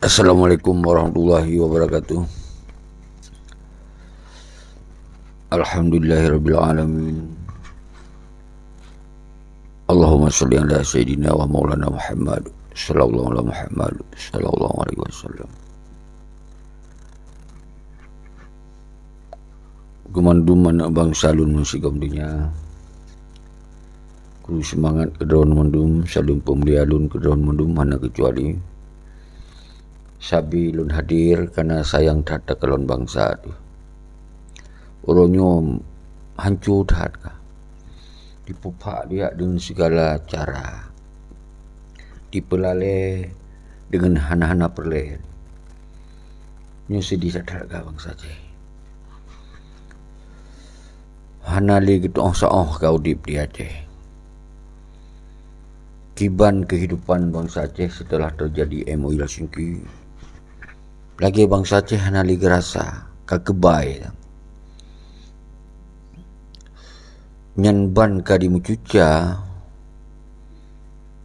Assalamualaikum warahmatullahi wabarakatuh. Alhamdulillahirabbil alamin. Allahumma shalli ala sayyidina wa maulana Muhammad sallallahu alaihi Muhammad sallallahu alaihi wasallam. Gumandum anak bangsa lun musigam dunia. Kru semangat kedawan mandum salun pemulialun kedawan mandum mana kecuali sabi lun hadir karena sayang tata kelon bangsa tu. Orangnya hancur hati. Dipupak dia dengan segala cara. Dipelale dengan hana-hana perle. Nyo sedih sadar ka bangsa je. Hana li gitu oh kau dip dia je. Kiban kehidupan bangsa Aceh setelah terjadi MOI Helsinki. Lagi bangsa Aceh hana li gerasa kakebai. Nyan ka di mucuca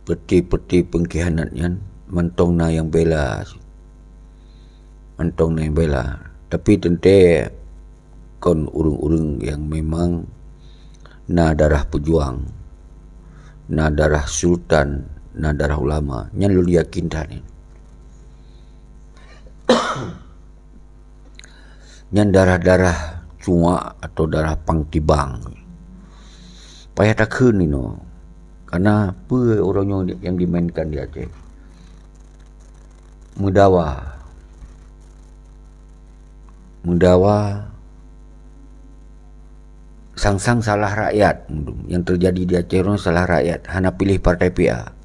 peti-peti pengkhianat nyan mantong na yang bela. Mantong na yang bela. Tapi tente kon urung-urung yang memang na darah pejuang, na darah sultan, na darah ulama, nyan lu yakin dah ni. Nyan darah-darah cua atau darah pangtibang. Payah takun ni no. Karena apa orangnya yang dimainkan di Aceh. Mudawa sang-sang salah rakyat. Yang terjadi di Aceh orang salah rakyat. Hana pilih partai PA.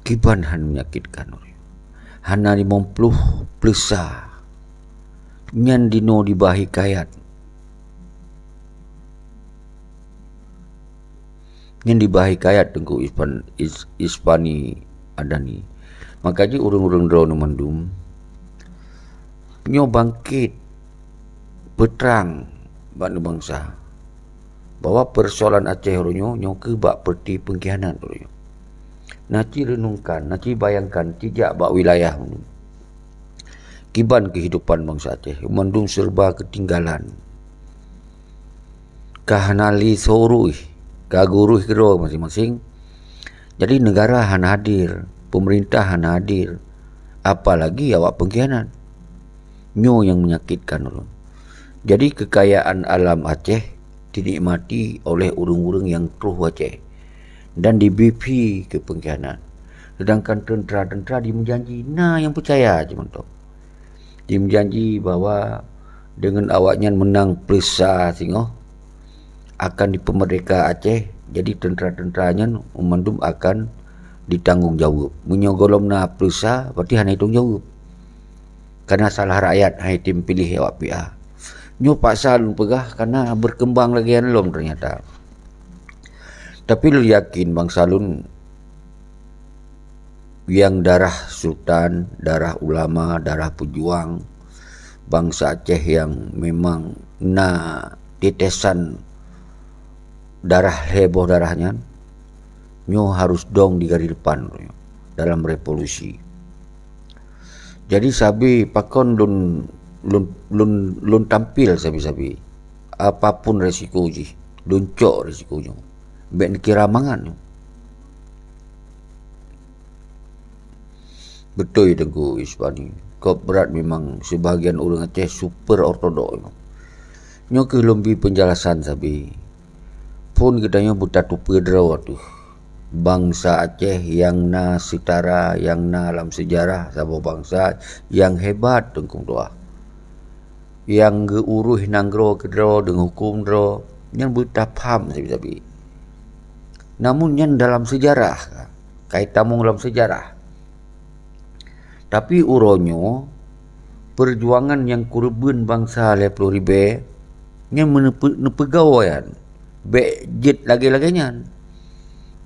Kiban han menyakitkan orang. Hana 50 plesa. Nyan dino dibahi kayat. Nyan dibahi kayat tengku Ispani Adani. Makanya urung-urung drone mandum. Nyo bangkit peterang banu bangsa bahwa persoalan Aceh orangnya nyo ke bak perti pengkhianat orangnya. Naci renungkan, naci bayangkan tidak bak wilayah kiban kehidupan bangsa Aceh mandum serba ketinggalan. Kahanali sorui kaguruh kero masing-masing. Jadi negara hana hadir, pemerintah hana hadir, apalagi awak pengkhianat. Nyo yang menyakitkan orang. Jadi kekayaan alam Aceh dinikmati oleh urung-urung yang truh Aceh dan di BP ke pengkhianat. Sedangkan tentera-tentera dimenjanji, nah yang percaya cuma tu. Dimenjanji bahwa dengan awaknya menang perisa singoh akan dipemerdeka Aceh, jadi tentera-tenteranya umandum akan ditanggungjawab. Menyogolom na perisa berarti hanya hitung jawab. Karena salah rakyat hai tim pilih awak PA. Nyo paksa lu pegah karena berkembang lagi lom ternyata. Tapi lu yakin bangsa lun yang darah sultan, darah ulama, darah pejuang, bangsa Aceh yang memang na tetesan darah heboh darahnya, nyo harus dong di garis depan dalam revolusi. Jadi sabi pakon lun tampil sabi apapun resiko ji, luncok resikonya. Bek kira mangan. Betul Tengku Ispani. Kau berat memang sebahagian orang Aceh super ortodok. Nyo ke lumbi penjelasan sabi. Pun katanya buta tupu draw tu. Bangsa Aceh yang na setara, yang na alam sejarah sebuah bangsa yang hebat tengkung doa. Yang geuruh nanggro kedro dengan hukum dro, yang buta paham sabi-sabi. Namun yang dalam sejarah, kait tamung dalam sejarah. Tapi uronyo perjuangan yang kurban bangsa leplo ribe yang menepegawaian bejit lagi-laginya.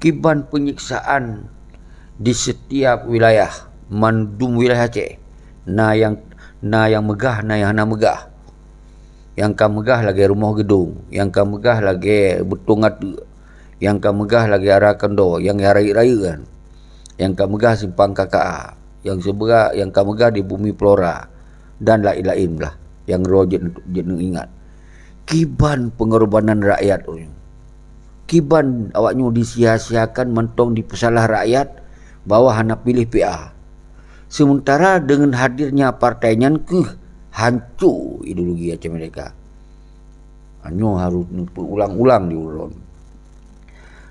Kiban penyiksaan di setiap wilayah mandum wilayah Aceh. Na yang megah, na yang hana megah. Yang kan megah lagi rumah gedung, yang kan megah lagi betung atu, yang kan megah lagi arah kendo, yang raya-raya kan. Yang kan megah simpang KKA. yang sebelah yang kamegah di bumi Flora dan lain-lain lah yang roh jeneng ingat. Kiban pengorbanan rakyat orang. Kiban awaknya disia-siakan mentong di pesalah rakyat bawah anak pilih PA. Sementara dengan hadirnya partainya hancur ideologi Aceh mereka. Hanya harus ulang-ulang diulang.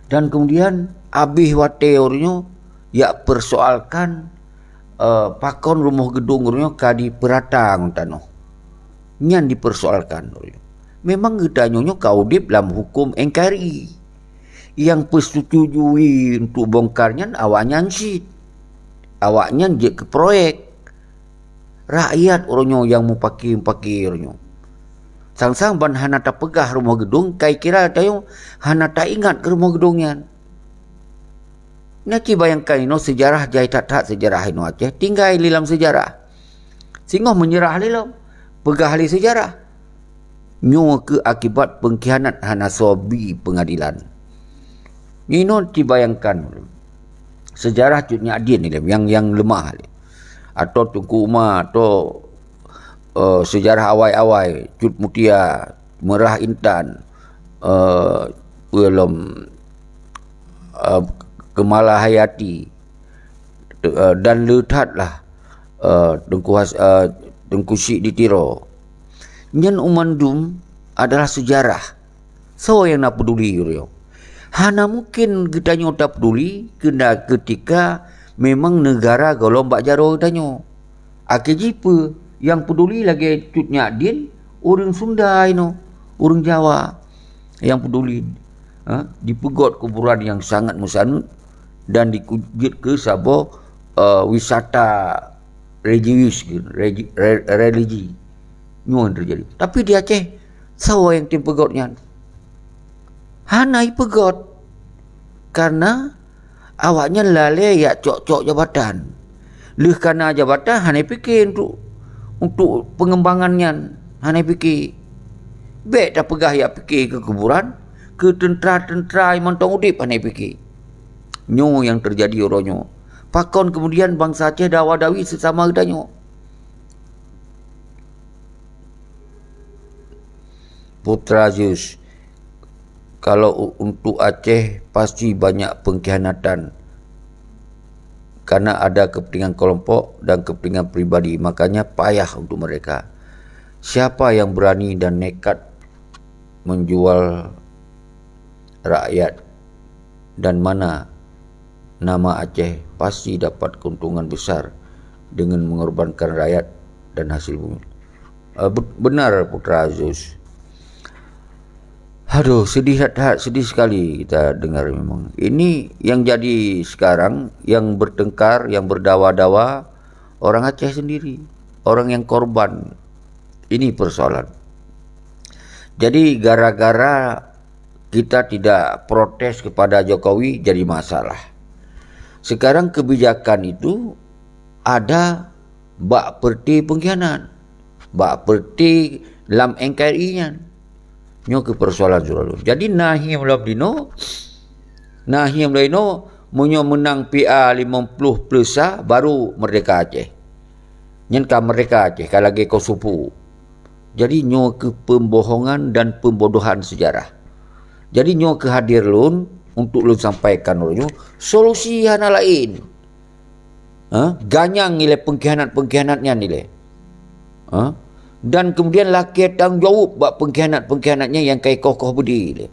Dan kemudian abih wateornya ya persoalkan pakon rumah gedung orangnya kadi peratang tanah. Nyan dipersoalkan orangnya. Memang gedanya kaudip dalam hukum NKRI. Yang persetujui untuk bongkarnya awaknya sih. Awaknya je ke proyek. Rakyat orangnya yang mau pakai orangnya. Sang-sang ban hana tak pegah rumah gedung, kai kira tayo hana tak ingat ke rumah gedungnya. Naki bayangkan ino sejarah jai tak sejarah ino Aceh, tinggal lilam sejarah. Singoh menyerah lilam, pegah li sejarah. Nyo ke akibat pengkhianat hana sobi pengadilan. Ino dibayangkan sejarah cutnya adin ni yang lemah ni. Atau Tunku Umar atau sejarah awai-awai Cut Mutia, Merah Intan, Kemala Hayati dan Letat lah Tengku Syik di Tiro. Nyan umandum adalah sejarah. So yang nak peduli yo. Hana mungkin kitanya tak peduli kena ketika memang negara gelombak jaro kitanya. Akijipa yang peduli lagi cutnya din orang Sunda ino, orang Jawa yang peduli. Dipegot kuburan yang sangat musanut dan dikujit ke sabo wisata religius religi yang terjadi. Tapi di Aceh sawa yang tim pegotnya hanai pegot karena awaknya lalai ya cok-cok jabatan. Leh karena jabatan hanai fikir untuk pengembangannya, hanai fikir baik dah pegah ya fikir ke kuburan, ke tentera-tentera yang mantong udip hanai fikir. Nyo yang terjadi orangnya. Pakon kemudian bangsa Aceh dawa-dawi sesama gedanya. Putra Zeus, kalau untuk Aceh pasti banyak pengkhianatan karena ada kepentingan kelompok dan kepentingan pribadi, makanya payah untuk mereka. Siapa yang berani dan nekat menjual rakyat dan mana nama Aceh pasti dapat keuntungan besar dengan mengorbankan rakyat dan hasil bumi. Benar Putra Zeus. Aduh, sedih sekali kita dengar memang. Ini yang jadi sekarang, yang bertengkar, yang berdawa-dawa, orang Aceh sendiri. Orang yang korban. Ini persoalan. Jadi gara-gara kita tidak protes kepada Jokowi jadi masalah. Sekarang kebijakan itu ada bak perti pengkhianat. Bak perti dalam NKRI-nya. Nyo ke persoalan selalu. Jadi Nahim Labdino menyo menang PA 50 plusa baru merdeka Aceh. Nyen ka merdeka Aceh kalau lagi kau supu. Jadi nyo ke pembohongan dan pembodohan sejarah. Jadi nyo ke hadir lun untuk lun sampaikan nyo solusi hana lain. Ganyang nilai pengkhianat-pengkhianatnya nilai. Dan kemudian laki tanggung jawab buat pengkhianat-pengkhianatnya yang kai kokoh budi.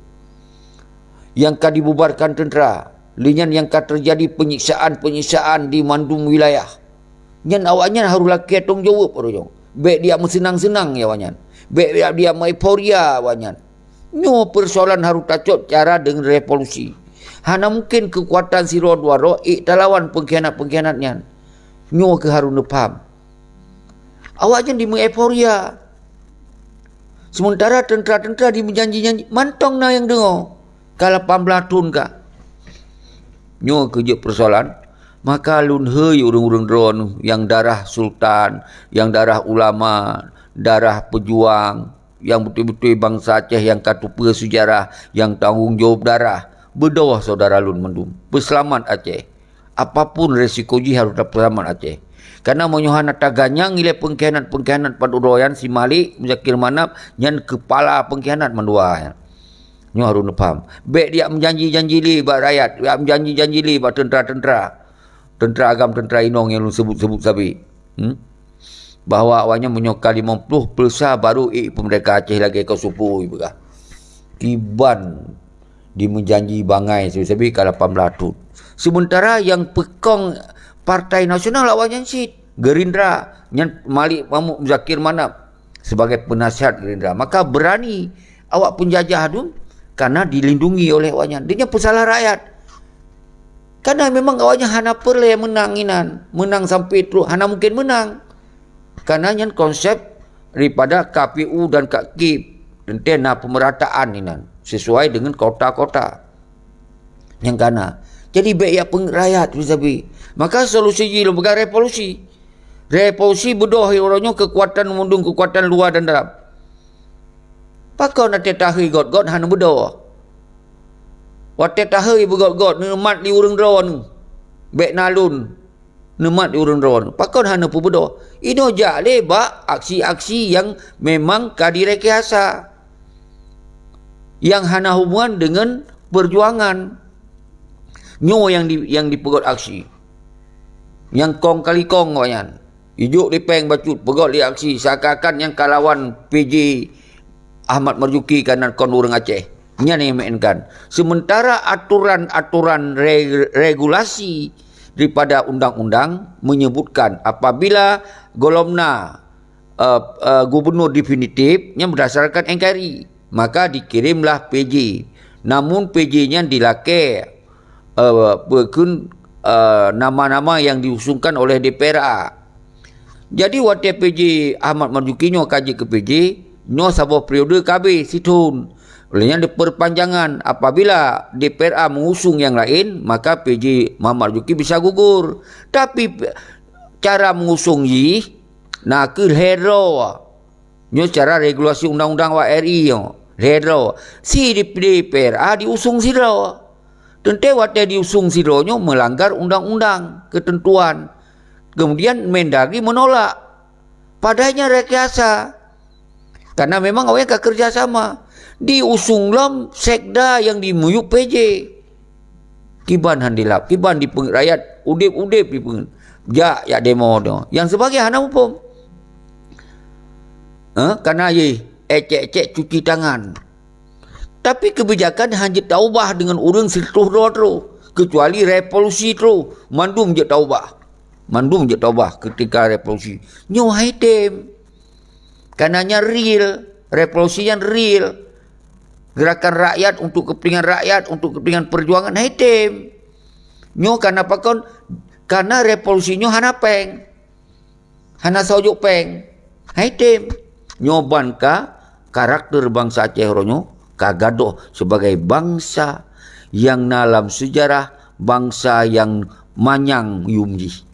Yang ka dibubarkan tentera. Linyan yang ka terjadi penyiksaan di mandum wilayah. Nyan awaknya harus laki tanggung jawab. Baik dia senang-senang ya awaknya. Baik dia euforia awaknya. Nyo persoalan harus tacot cara dengan revolusi. Hana mungkin kekuatan siro duaro lawan pengkhianat-pengkhianatnya. Nyo ke harus nepam. Awaknya di euforia. Sementara tentera-tentera di menjanji-janji mantong na yang dengar. Kalau pambelatun ka. Nyo kerja persoalan. Maka lun hei urung-urung drone yang darah sultan, yang darah ulama, darah pejuang, yang betul-betul bangsa Aceh yang katupa sejarah, yang tanggung jawab darah. Berdoa saudara lun mendum. Berselamat Aceh. Apapun resiko ji harus dapat selamat Aceh. Karena monyohan taganyang ile pengkhianat paduroyan si Malik Muzakir Manap nyan kepala pengkhianat mandua. Nyo harus faham. Baik dia menjanji-janji li bak rakyat, dia menjanji-janji li bak tentera-tentera. Tentera agam, tentera inong yang lu sebut-sebut sabi. Bahawa awaknya menyokal 50 pelsa baru pemerintah Aceh lagi kau supu ibukah. Kiban di menjanji bangai sabi kalau 18. Sementara yang pekong Partai Nasional awaknya sit Gerindra yang Malik Mahmud Muzakir Manap sebagai penasihat Gerindra. Maka berani awak penjajah tu karena dilindungi oleh awaknya. Dia pesalah rakyat. Karena memang awaknya hana perle menang inan. Menang sampai terus hana mungkin menang. Karena yang konsep daripada KPU dan KKIP tentang pemerataan inan sesuai dengan kota-kota. Yang kana. Jadi baik ya rakyat bisabi. Maka solusi ji lembaga revolusi. Revolusi bedoh orangnya kekuatan mundung kekuatan luar dan dalam. Pakau nak tahi god hana bedoh. Wate tahi begot nemat di urang drawan. Baik nalun nemat di urang drawan. Pakau hana pu bedoh. Ino jak lebak aksi-aksi yang memang kadirekayasa. Yang hana hubungan dengan perjuangan. Nyo yang dipegot aksi. Yang kong kali kong wayan. Ijuk lipeng bacut pegot li aksi seakan-akan yang kalawan PJ Ahmad Marzuki kanan kon urang Aceh. Nya ni mainkan. Sementara aturan-aturan regulasi daripada undang-undang menyebutkan apabila golomna gubernur definitif yang berdasarkan NKRI maka dikirimlah PJ. Namun PJ-nya dilakai nama-nama yang diusungkan oleh DPRA. Jadi waktu PJ Ahmad Marzuki nyo kaji ke PJ, nyo sabuah periode KB situn. Olehnya diperpanjangan apabila DPRA mengusung yang lain, maka PJ Muhammad Marzuki bisa gugur. Tapi cara mengusung yi nak ke hero. Nyo cara regulasi undang-undang WRI yo. Hero. Si DPRA diusung siro. Tentu waktu diusung sironyo melanggar undang-undang ketentuan. Kemudian Mendagri menolak. Padahal rekayasa. Karena memang awalnya kerjasama. Diusung lom sekda yang dimuyuk PJ. Kiban handilap. Kiban di rakyat. Udip-udip di ya demo do. Yang sebagai hana hukum. Karena ecek-ecek cuci tangan. Tapi kebijakan hanya taubah dengan urang seluruh roh. Kecuali revolusi tu. Mandum je taubah. Mandum je taubah ketika revolusi. Nyo haitem. Karenanya real. Revolusi yang real. Gerakan rakyat untuk kepentingan rakyat. Untuk kepentingan perjuangan haitem. Nyo karena apa kon? Karena revolusinya hana peng. Hana sojuk peng. Haitem. Nyo banka karakter bangsa Aceh ronyo. Kagadoh sebagai bangsa yang dalam sejarah bangsa yang manyang yumji.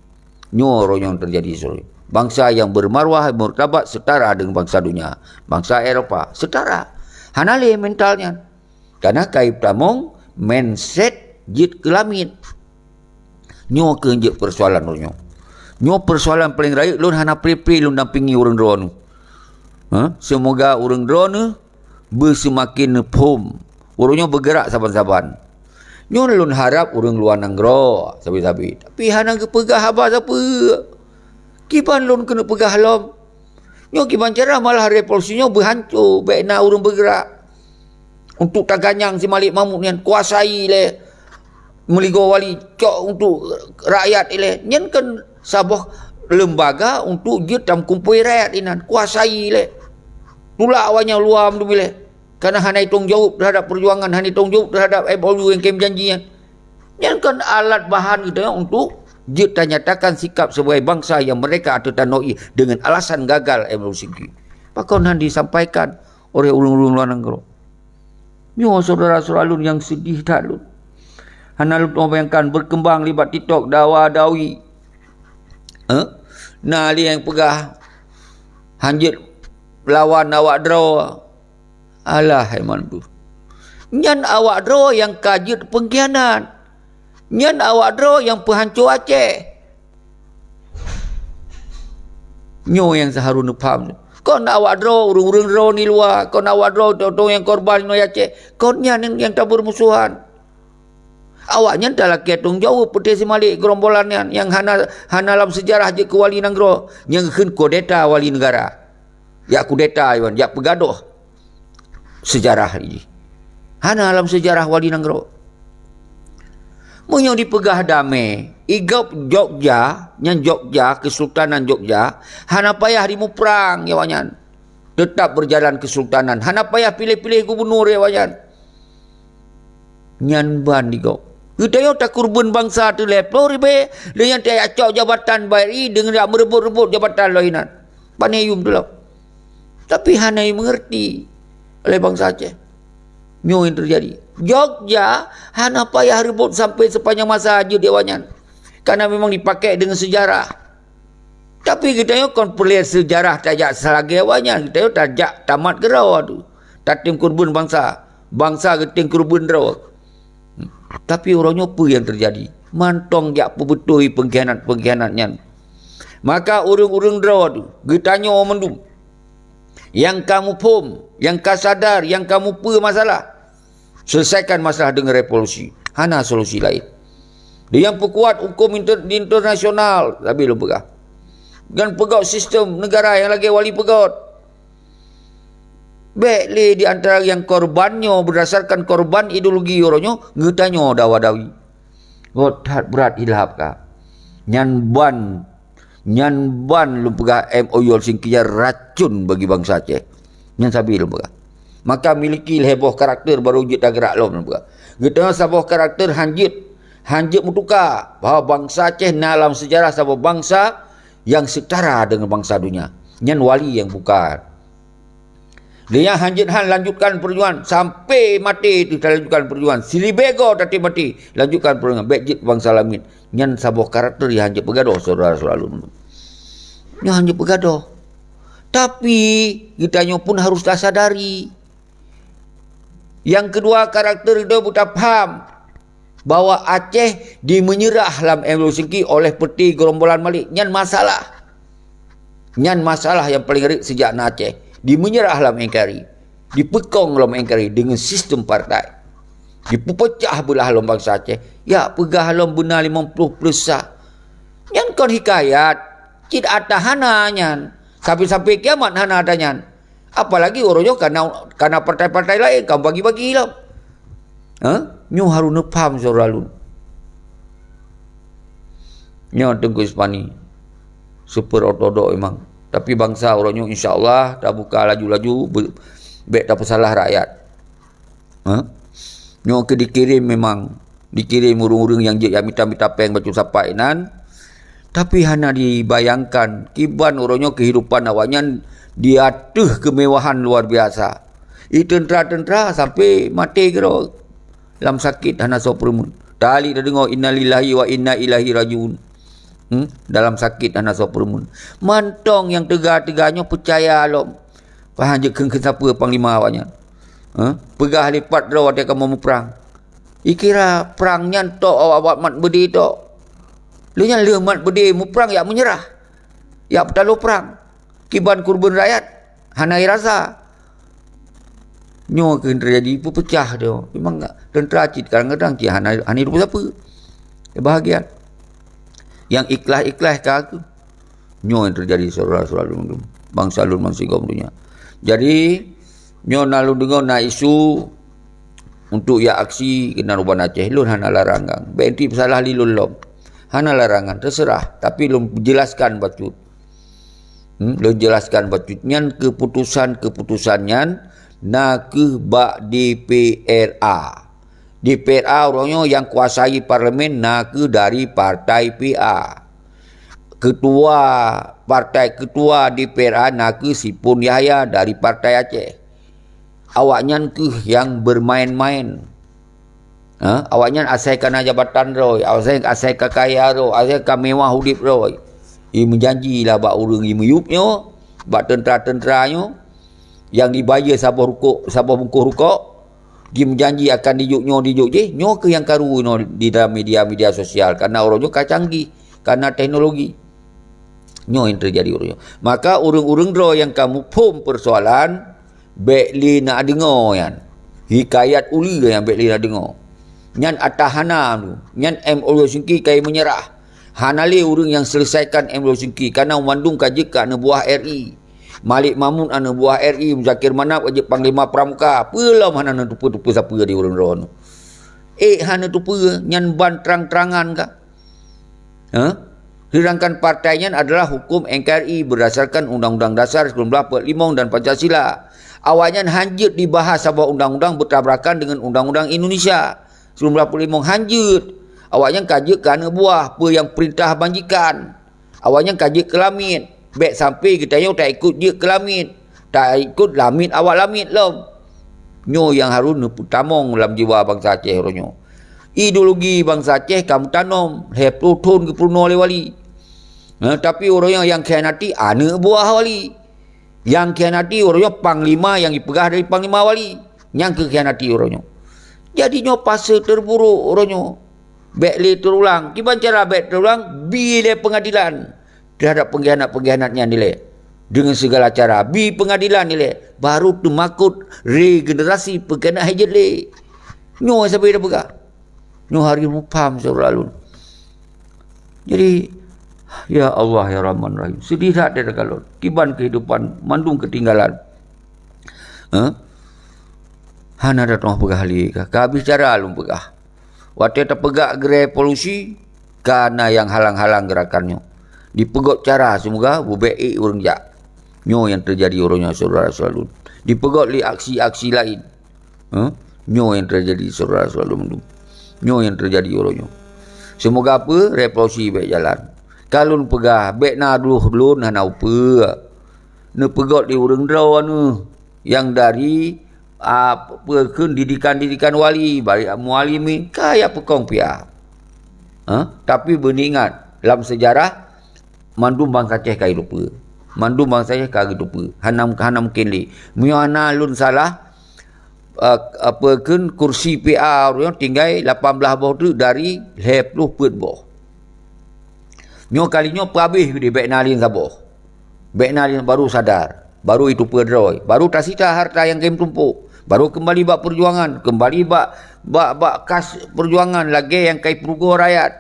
Nyoro yang terjadi sorry. Bangsa yang bermarwah martabat setara dengan bangsa dunia. Bangsa Eropah setara. Hanale mentalnya. Karena kaib tamong mindset jit kelamin. Nyo kenjek persoalan ronyo. Nyo persoalan paling raya lun hana pri-pri lun dampingi urang drone. Semoga urang drone bersemakin nepom. Urangnya bergerak saban-saban. Nyo lun harap urang luar nanggro sabi-sabi. Tapi hana ke pegah habas apa? Kiban lun kena pegah lom. Nyo kiban cara malah revolusinya berhancur. Baik nak urang bergerak. Untuk taganyang si Malik Mahmud ni kuasai le. Meligo wali cok untuk rakyat ile. Nyen kan sabuh lembaga untuk jetam kumpul rakyat inan. Kuasai le. Tulak awalnya luar tu bila. Karena hanya tanggung jawab terhadap perjuangan, hanya tanggung jawab terhadap MOU yang kami janjian. Yang kan alat bahan kita untuk kita nyatakan sikap sebagai bangsa yang mereka atau tanoi dengan alasan gagal MOU segi. Pakon han disampaikan oleh ulung-ulung luar negeri. Nyo saudara-saudara lun yang sedih tak lun. Hana lun membayangkan berkembang libat TikTok dawa-dawi. Nah ali yang pegah hanjit lawan awak draw. Alah heman tu. Nyan awak draw yang kajit pengkhianat. Nyan awak draw yang penghancur Aceh. Nyo yang seharusnya faham. Kau nak awak draw, urung-urung draw ni luar. Kau nak awak draw, tolong yang korban no Aceh. Kau ni yang tak bermusuhan. Awaknya dah laki tung jauh putih si Malik gerombolan yang hana dalam sejarah je ke wali nanggro. Yang ken kudeta wali negara. Ya kudeta iwan, ya pegaduh sejarah ini. Hana dalam sejarah wali nanggro. Munyo dipegah damai. Igap Jogja, yang Jogja, Kesultanan Jogja, hana payah dimuprang ya wanyan. Tetap berjalan kesultanan. Hana payah pilih-pilih gubernur ya wanyan. Nyan ban digop. Kita yo tak kurban bangsa tu leplo ribe. Dengan tak acok jabatan bairi dengan tak merebut-rebut jabatan lainan. Panayum tu lah. Tapi hana yang mengerti oleh bangsa Aceh. Nyo yang terjadi. Jogja hana payah rebut sampai sepanjang masa aja dia wanyan. Karena memang dipakai dengan sejarah. Tapi kita yo kon perlu sejarah tajak selagi wanyan. Kita yo tajak tamat gerau tu. Tatim kurban bangsa. Bangsa geting kurban gerau. Tapi orangnya apa yang terjadi? Mantong jak betul pengkhianat-pengkhianatnya. Maka urung-urung draw tu, getanya orang mendung. Yang kamu pom, yang kau sadar, yang kamu apa masalah. Selesaikan masalah dengan revolusi. Hana solusi lain. Dia yang perkuat hukum internasional, tapi lu pegang. Dan pegang sistem negara yang lagi wali pegang. Baiklah di antara yang korbannya berdasarkan korban ideologi orangnya ngetanya dawa-dawi. Gotat berat hilap ka. Nyan ban lu pegah MOU singkir racun bagi bangsa Aceh. Nyan sabi lu pegah. Maka miliki heboh karakter baru wujud gerak lu pegah. Getanya sabah karakter hanjit mutuka bahawa bangsa Aceh dalam sejarah sabah bangsa yang setara dengan bangsa dunia. Nyan wali yang bukan. Dia hanjit lanjutkan perjuangan sampai mati itu lanjutkan perjuangan. Silibego tadi mati lanjutkan perjuangan. Bejit bangsa lamin. Nyan sabuh karakter yang hanjit pegaduh saudara-saudara. Yang hanjit pegaduh. Tapi kitanya pun haruslah sadari. Yang kedua karakter itu buta paham bahawa Aceh dimenyerah dalam MOU oleh peti gerombolan Malik. Nyan masalah. Nyan masalah yang paling rik sejak Aceh. Dimenyerah dalam NKRI, dipekong dalam NKRI dengan sistem partai, dipecah belah dalam bangsa Aceh. Ya, pegah dalam benar 50 plus sah. Yang kon hikayat, tidak ada hana nyan. Sampai-sampai kiamat hana ada nyan. Apalagi orangnya karena partai-partai lain, kamu bagi-bagi lah. Nyo harus nepam saudara lun. Nyo Tengku Ispani, super ortodok memang. Tapi bangsa orangnya insya-Allah tak buka laju-laju baik tak pesalah rakyat. Nyo ke dikirim memang dikirim urung-urung yang minta peng baju sapainan. Tapi hana dibayangkan kiban orangnya kehidupan awaknya diatuh kemewahan luar biasa. Tentera-tentera sampai mati kira dalam sakit hana sopremun. Tali dah dengar innalillahi wa inna ilaihi rajiun. Dalam sakit anak sopermun. Mantong yang tegak-tegaknya percaya alom. Faham je ke siapa panglima awaknya. Pegah lipat draw dia kamu perang. Ikira perangnya tok awak mat bedi tok. Lu nya mat bedi mu perang ya menyerah. Ya bertalu perang. Kiban kurban rakyat. Hanai rasa. Nyo ke terjadi pecah dia. Memang tentera cit kadang-kadang cik hanai rupa siapa. Bahagian. Yang ikhlas-ikhlas ke aku. Nyo yang terjadi saudara-saudara lundum. Bangsa lun bangsa kaum dunia. Jadi, nyo nak dengar nak isu untuk ya aksi kena ruban Aceh. Lun hana larangan. BNT pesalah li lun lom. Hana larangan. Terserah. Tapi lun jelaskan batut. Lun jelaskan batut. Nyan keputusan-keputusannya nak ke bak DPRA. DPRA orangnya yang kuasai parlimen nak dari partai PA. Ketua DPRA nak Sipun Yahya dari partai Aceh. Awaknya ke yang bermain-main. Awaknya asaikan jabatan roy, asaikan kaya roy, asaikan mewah hudip roy. Ia menjanjilah bak urang ia meyupnya, bak tentera-tenteranya yang dibayar sabah bungkus rukuk. Dia menjanji akan dijuk je. Nyo ke yang karu no, di dalam media-media sosial. Karena orangnya canggih. Karena teknologi. Nyo yang terjadi urunyo. Maka urung-urung dro yang kamu pun persoalan bekli nak dengar yan. Hikayat uli yang bekli nak dengar. Nyan atahana tu. Nyan M.O. Singki kai menyerah. Hanali urung yang selesaikan M.O. Singki karena mandung kaje ke ana buah RI. Malik Mamun ana buah RI, Muzakir Manap kaje Panglima Pramuka. Pelam hana tupu-tupu siapa di urung dro tu. Hana tupu nyan ban terang-terangan ka. Sedangkan partainya adalah hukum NKRI berdasarkan Undang-Undang Dasar 1945 dan Pancasila. Awalnya hanjut dibahas sebuah undang-undang bertabrakan dengan Undang-Undang Indonesia 1945 hanjut. Awalnya kaji kerana buah apa yang perintah banjikan. Awalnya kaji ke lamit. Baik sampai kita yang tak ikut dia ke lamit. Tak ikut lamit awal lamit lom. Nyo yang harus tamong dalam jiwa bangsa Aceh ronyo. Ideologi bangsa Aceh kamu tanam heplo ton ke purno oleh wali. Tapi orang yang khianati anak buah wali. Yang khianati orangnya panglima yang dipegah dari panglima wali. Yang khianati orangnya. Jadi nyo pasal terburuk orangnya. Bekli terulang. Gimana cara bek terulang? Bila pengadilan terhadap pengkhianat-pengkhianatnya nilai. Dengan segala cara. Bi pengadilan nilai. Baru temakut regenerasi pengkhianat hijat le. Nyo sampai dah pegah. Nyo hari mupam selalu. Jadi ya Allah ya Rahman Rahim. Sedih tak ada kalau kiban kehidupan mandung ketinggalan. Hana datang pegah li ka. Habis cara alum pegah. Waktu terpegak gerai polusi karena yang halang-halang gerakannya. Dipegot cara semoga bubei urang jak. Nyo yang terjadi orangnya saudara selalu. Dipegot li aksi-aksi lain. Nyo yang terjadi saudara selalu. Nyo yang terjadi orangnya. Semoga apa revolusi baik jalan. Kalau pegah baik na dulu hana apa. Ne pegot di urang draw anu yang dari didikan wali bari mualimi kaya pekong pia. Tapi beningat dalam sejarah mandum bangsa Aceh kai lupa. Mandum bangsa Aceh kai lupa. Hanam mungkin li. Miana lun salah kursi PA orang tinggal 18 bawah tu dari 20 put bawah. Nyo kalinya perhabis di Beknalin saboh. Beknalin baru sadar. Baru itu perdroy. Baru tak sita harta yang game tumpuk. Baru kembali bak perjuangan. Kembali bak kas perjuangan. Lagi yang kai perugo rakyat.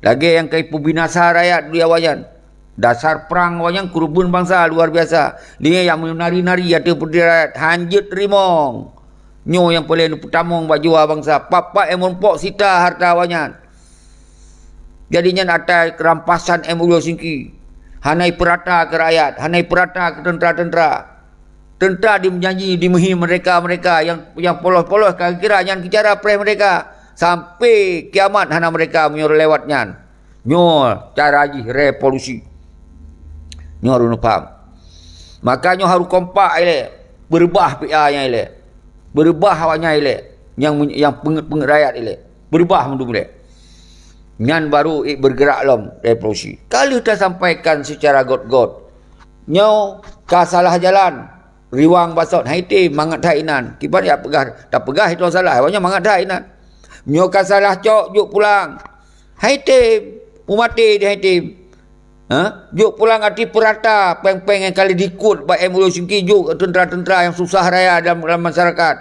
Lagi yang kai pembinasa rakyat di awayan. Dasar perang awayan kurubun bangsa luar biasa. Dia yang menari-nari ada berdiri rakyat. Hanjut rimong. Nyo yang paling pertamong baju bangsa. Papa emon pok sita harta awayan. Jadinya ada kerampasan M.O. Singki. Hanai perata ke rakyat. Hanai perata ke tentera-tentera. Tentera dimenjanji dimehi mereka yang polos-polos kira yang bicara pre mereka. Sampai kiamat hana mereka menyuruh lewatnya. Nyo cara haji revolusi. Nyo harus faham. Maka nyo harus kompak ile. Berubah PA-nya ile. Berubah awaknya ile. Yang penget rakyat ile. Berubah mendung ile. Nyan baru bergerak lom revolusi. Kalau kita sampaikan secara god-god. Nyo salah jalan. Riwang basot haiti mangat hainan. Kiban ya pegah. Tak pegah itu salah. Awaknya mangat hainan. Nyo salah cok juk pulang. Haiti umati di haiti. Juk pulang arti perata. Peng-peng yang kali dikut by M.O. Singki juk tentera-tentera yang susah raya dalam masyarakat.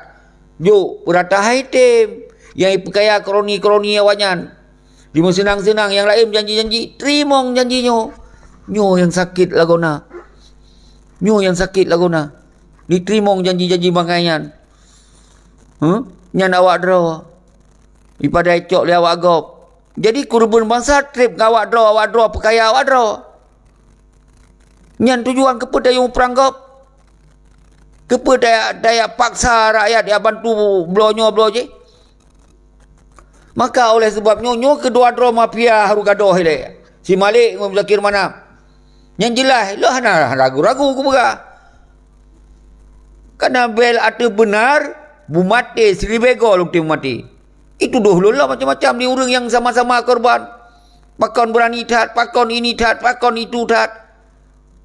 Juk perata haiti. Yang perkaya kroni-kroni awaknya. Di senang-senang yang lain janji-janji, terimong janjinya. Nyo yang sakit lagona. Nyo yang sakit lagona. Diterimong janji-janji bangaian. Nyan awak draw. Ipada ecok li awak gop. Jadi kurban bangsa trip awak draw perkaya awak draw. Nyan tujuan kepada yang perang gop. Kepada daya paksa rakyat dia bantu blonyo je. Maka oleh sebabnya nyo kedua dua mafia haru gadoh ile. Si Malik dengan Muzakir Manap. Yang jelas lah ragu-ragu ku bega. Karena bel ada benar bu mati Sri Bego lukti mati. Itu dulu lah macam-macam di orang yang sama-sama korban. Pakon berani tat, pakon ini tat, pakon itu tat.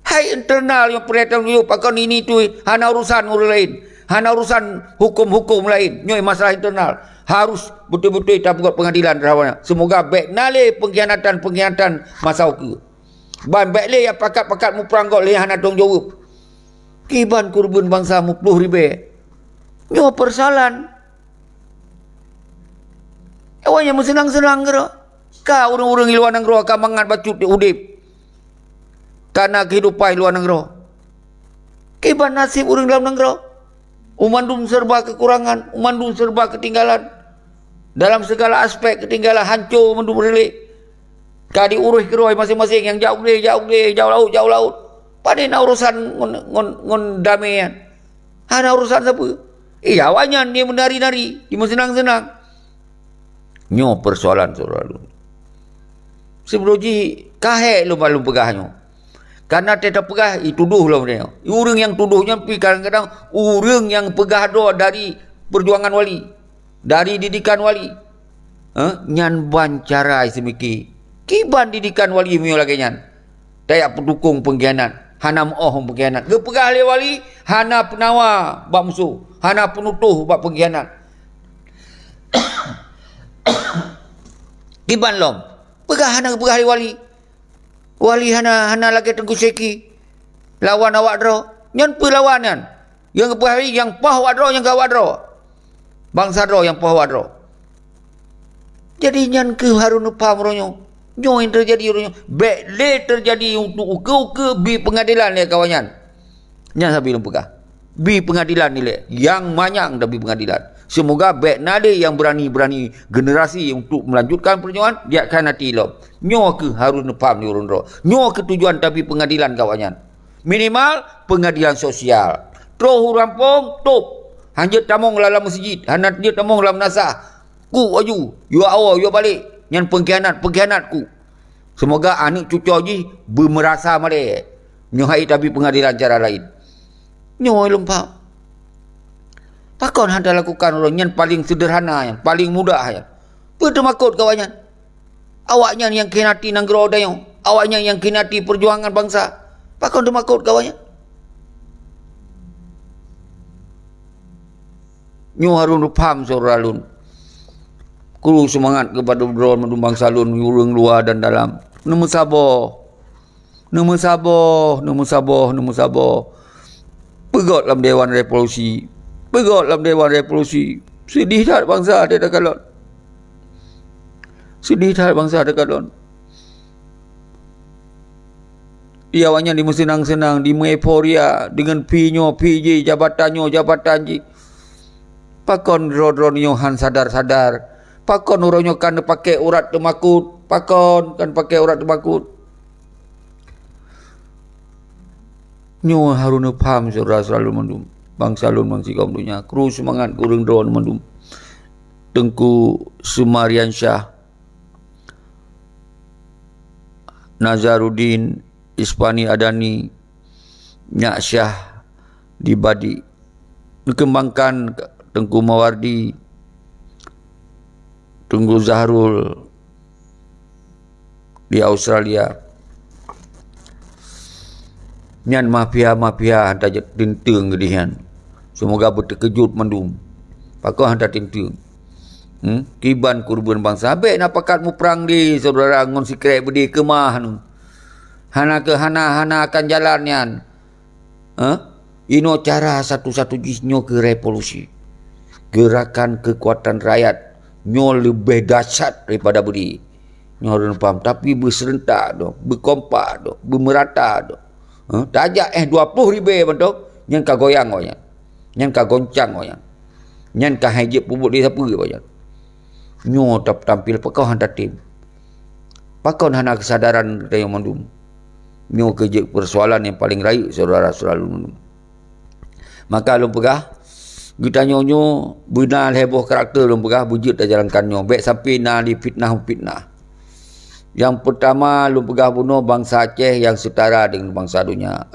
Hai internal yang perhatian you pakon ini tu hana urusan orang lain. Hana urusan hukum-hukum lain. Nyo masalah internal. Harus betul-betul kita buat pengadilan rawannya. Semoga baik nale pengkhianatan masa ke. ban baik le ya pakat-pakat mu perang gok le hana tong jawab. Kiban kurban bangsa mu puluh ribe. Nyo persoalan. Awaknya mu senang-senang gero. Ka urang-urang di luar negeri ka mangat bacut di udip. Karena kehidupan di luar negeri. Kiban nasib urang dalam negeri. Umandum serba kekurangan, umandum serba ketinggalan. Dalam segala aspek ketinggalan, hancur umandum relik. Ka diurus keroi masing-masing yang jauh laut. Pada nak urusan ngon damaian. Hana urusan siapa? Awaknya dia menari-nari, dia senang-senang. Nyo persoalan saudara. Sebelum kahek lu malu pegahnya. Karena tidak pegah, tuduh lah mereka. Orang yang tuduhnya, kadang-kadang orang yang pegah doa dari perjuangan wali. Dari didikan wali. Nyan bancara semiki. Kiban didikan wali mio lagi nyan. Dayak pendukung pengkhianat. Hana moh pengkhianat. Gepegah le wali, hana penawa bak musuh. Hana penutuh bak pengkhianat. Kiban lom. Pegah le wali. Wali hana lagi tengku seki. Lawan awak dro. Nyan perlawanan. Yang kepahari yang pah awak dro, yang gawat dro. Bangsa dro yang pah awak dro. Jadi nyan ke harun upah meronyo. Nyo yang terjadi meronyo. Bekle terjadi untuk uke-uke bi pengadilan ni kawanyan. Nyan sabi lum pegah. Bi pengadilan ni le. Yang manyang dah bi pengadilan. Semoga baik nade yang berani-berani generasi untuk melanjutkan perjuangan dia akan hati lom. Nyo ke harus nepam ni urun ro. Nyo ke tujuan tapi pengadilan kawanyan. Minimal pengadilan sosial. Troh rampung top. Hanjut tamong dalam masjid, hanat dia tamong dalam nasah. Ku aju, yo awo yo balik. Nyan pengkhianat ku. Semoga anak cucu ji bermerasa male. Nyo hai tapi pengadilan cara lain. Nyo lempam. Pakon handa lakukan orang yang paling sederhana, yang paling mudah ya. Berdemakut kawannya. Awaknya yang kinati nanggro dayo. Awaknya yang kinati perjuangan bangsa. Pakon demakut kawannya. Nyo harun paham saudara lun. Kulu semangat kepada drone mendung bangsa lun urang luar dan dalam. Nemu sabar. Pegot dalam Dewan Revolusi. Sedih tak bangsa ada kalon. Iawanya di senang-senang, di euforia dengan PJ, jabatan ji. Pakon rodronyo han sadar. Pakon uronyo kan pakai urat temakut. Nyo harun paham saudara selalu mendum. Bangsa lun bangsi kaum dunia. Kru semangat kurang drone mendum. Tengku Sumarian Syah. Nazaruddin Ispani Adani. Nyak Syah di Badi. Dikembangkan Tengku Mawardi. Tengku Zahrul di Australia. Nyan mafia hantar tinteng gedihan. Semoga berterkejut mendum. Pakau hantar tinteng. Kiban kurban bangsa. Habis nak pakatmu perang di saudara ngon sikrek bedi kemah nu. Hana akan jalan nyan. Ino cara satu-satu nyo ke revolusi. Gerakan kekuatan rakyat nyo lebih dahsyat daripada bedi. Nyo harus faham. Tapi berserentak do, berkompak do, bermerata do. Tajak 20 ribu betul. Nyan ka goyang goyang. Nyan ka goncang goyang. Nyan ka hajib pubuk dia siapa goyang. Nyo tampil pakau hantar tim. Pakau hana kesadaran dari mandum. Nyo kerja persoalan yang paling raik saudara selalu mandum. Maka lu pegah kita nyo benar heboh karakter lu pegah wujud dah jalankan nyo. Baik sampai na di fitnah. Yang pertama lu pegah bunuh bangsa Aceh yang setara dengan bangsa dunia.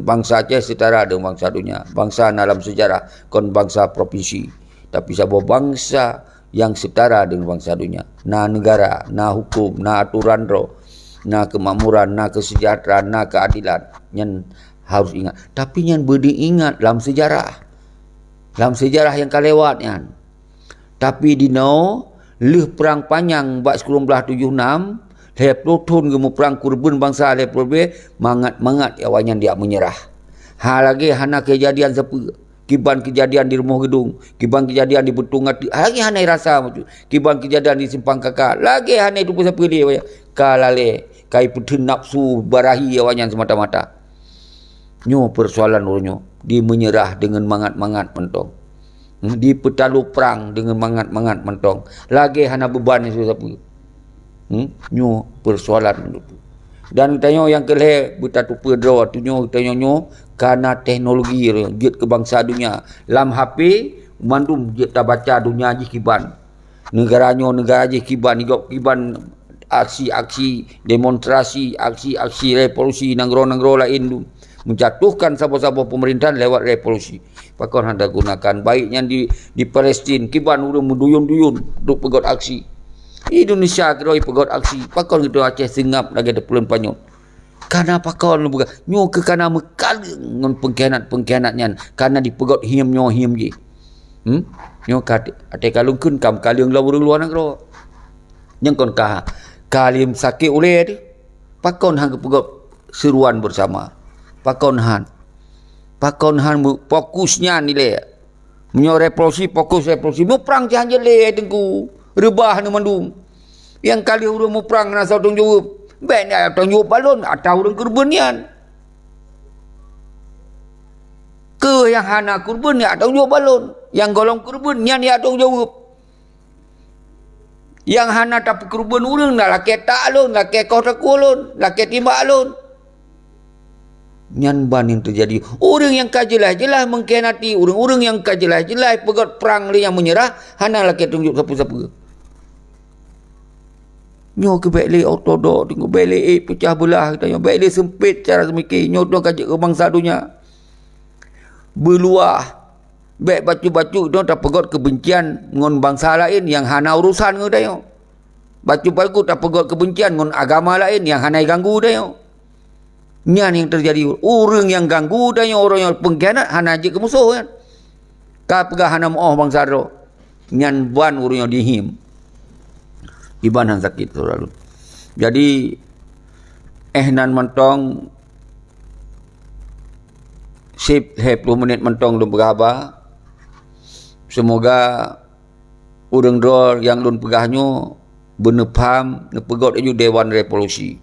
Bangsa Aceh setara dengan bangsa dunia. Bangsa dalam sejarah kon bangsa provinsi. Tapi sebuah bangsa yang setara dengan bangsa dunia. Na negara, na hukum, na aturan roh, na kemakmuran, na kesejahteraan, na keadilan. Yang harus ingat. Tapi yang beri ingat dalam sejarah. Dalam sejarah yang kalewat yan. Tapi di perang panjang 1976 Lep lotun gemu perang kurban bangsa lep probe mangat awanya dia menyerah. Lagi hana kejadian sepu kiban kejadian di rumah gedung, kiban kejadian di betung hati. Lagi hana rasa macam. Kiban kejadian di simpang kakak. Lagi hana itu pun sepu dia. Kalale kai putun nafsu barahi awanya semata-mata. Nyo persoalan orangnya di menyerah dengan mangat-mangat mentong. Di petalu perang dengan mangat-mangat mentong. Lagi hana beban yang siapa. Nyo persoalan itu. Dan tanya yang kelih betatu pedro tu nyo karena teknologi jet kebangsa dunia. Lam HP mandum jet tak baca dunia ji kiban. Negara ji kiban aksi-aksi demonstrasi, aksi-aksi revolusi nanggro lain tu menjatuhkan siapa-siapa pemerintahan lewat revolusi. Pakon hendak gunakan baiknya di Palestin kiban urang menduyun-duyun duk pegot aksi. Indonesia keroi pegot aksi. Pakon gitu Aceh singap lagi ada pulen panyut. Karena pakon buka nyo ke kana mekaleng ngon pengkhianat-pengkhianatnya karena dipegot him je. Nyo ate kalungkeun kam kaliung luar negara. Yang kon kalim sakit oleh tu. Pakon hang pegot seruan bersama. Pakon han fokusnya nilai. Menyo revolusi fokus revolusi. Mu perang jangan le tengku. Rebah ni mandum. Yang kali urang mu perang nasa tong jawab. Ben tong jawab balon atau urang kurbanian. Ke yang hana kurban ni atau jawab balon. Yang golong kurban nyan ya tong jawab. Yang hana tapi kurban urang nak laki tak alun, laki kau tak kulun, laki timbak alun. Nyan ban yang terjadi. Orang yang kajelah mengkhianati, orang-orang yang kajelah pegot perang yang menyerah, hana laki tunjuk siapa-siapa. Nyo ke balik ortodok, tengok balik pecah belah, kita nyo balik sempit cara semikir, nyo tu kajak ke bangsa dunia. Beluah, baik bacu-bacu tu tak pegot kebencian ngon bangsa lain yang hana urusan ke dayo. Bacu-bacu tak pegot kebencian ngon agama lain yang hana ganggu dayo. Nyan yang terjadi, orang yang ganggu dayo, orang yang pengkhianat hana je ke musuh kan. Ka pegah hana moh bangsa ro. Nyan ban orang yang dihim. Iban hang sakit selalu. Jadi nan mentong sip 20 minit mentong lum pegaba. Semoga urang dor yang lun pegahnyo bener paham ne pegot aju Dewan Revolusi.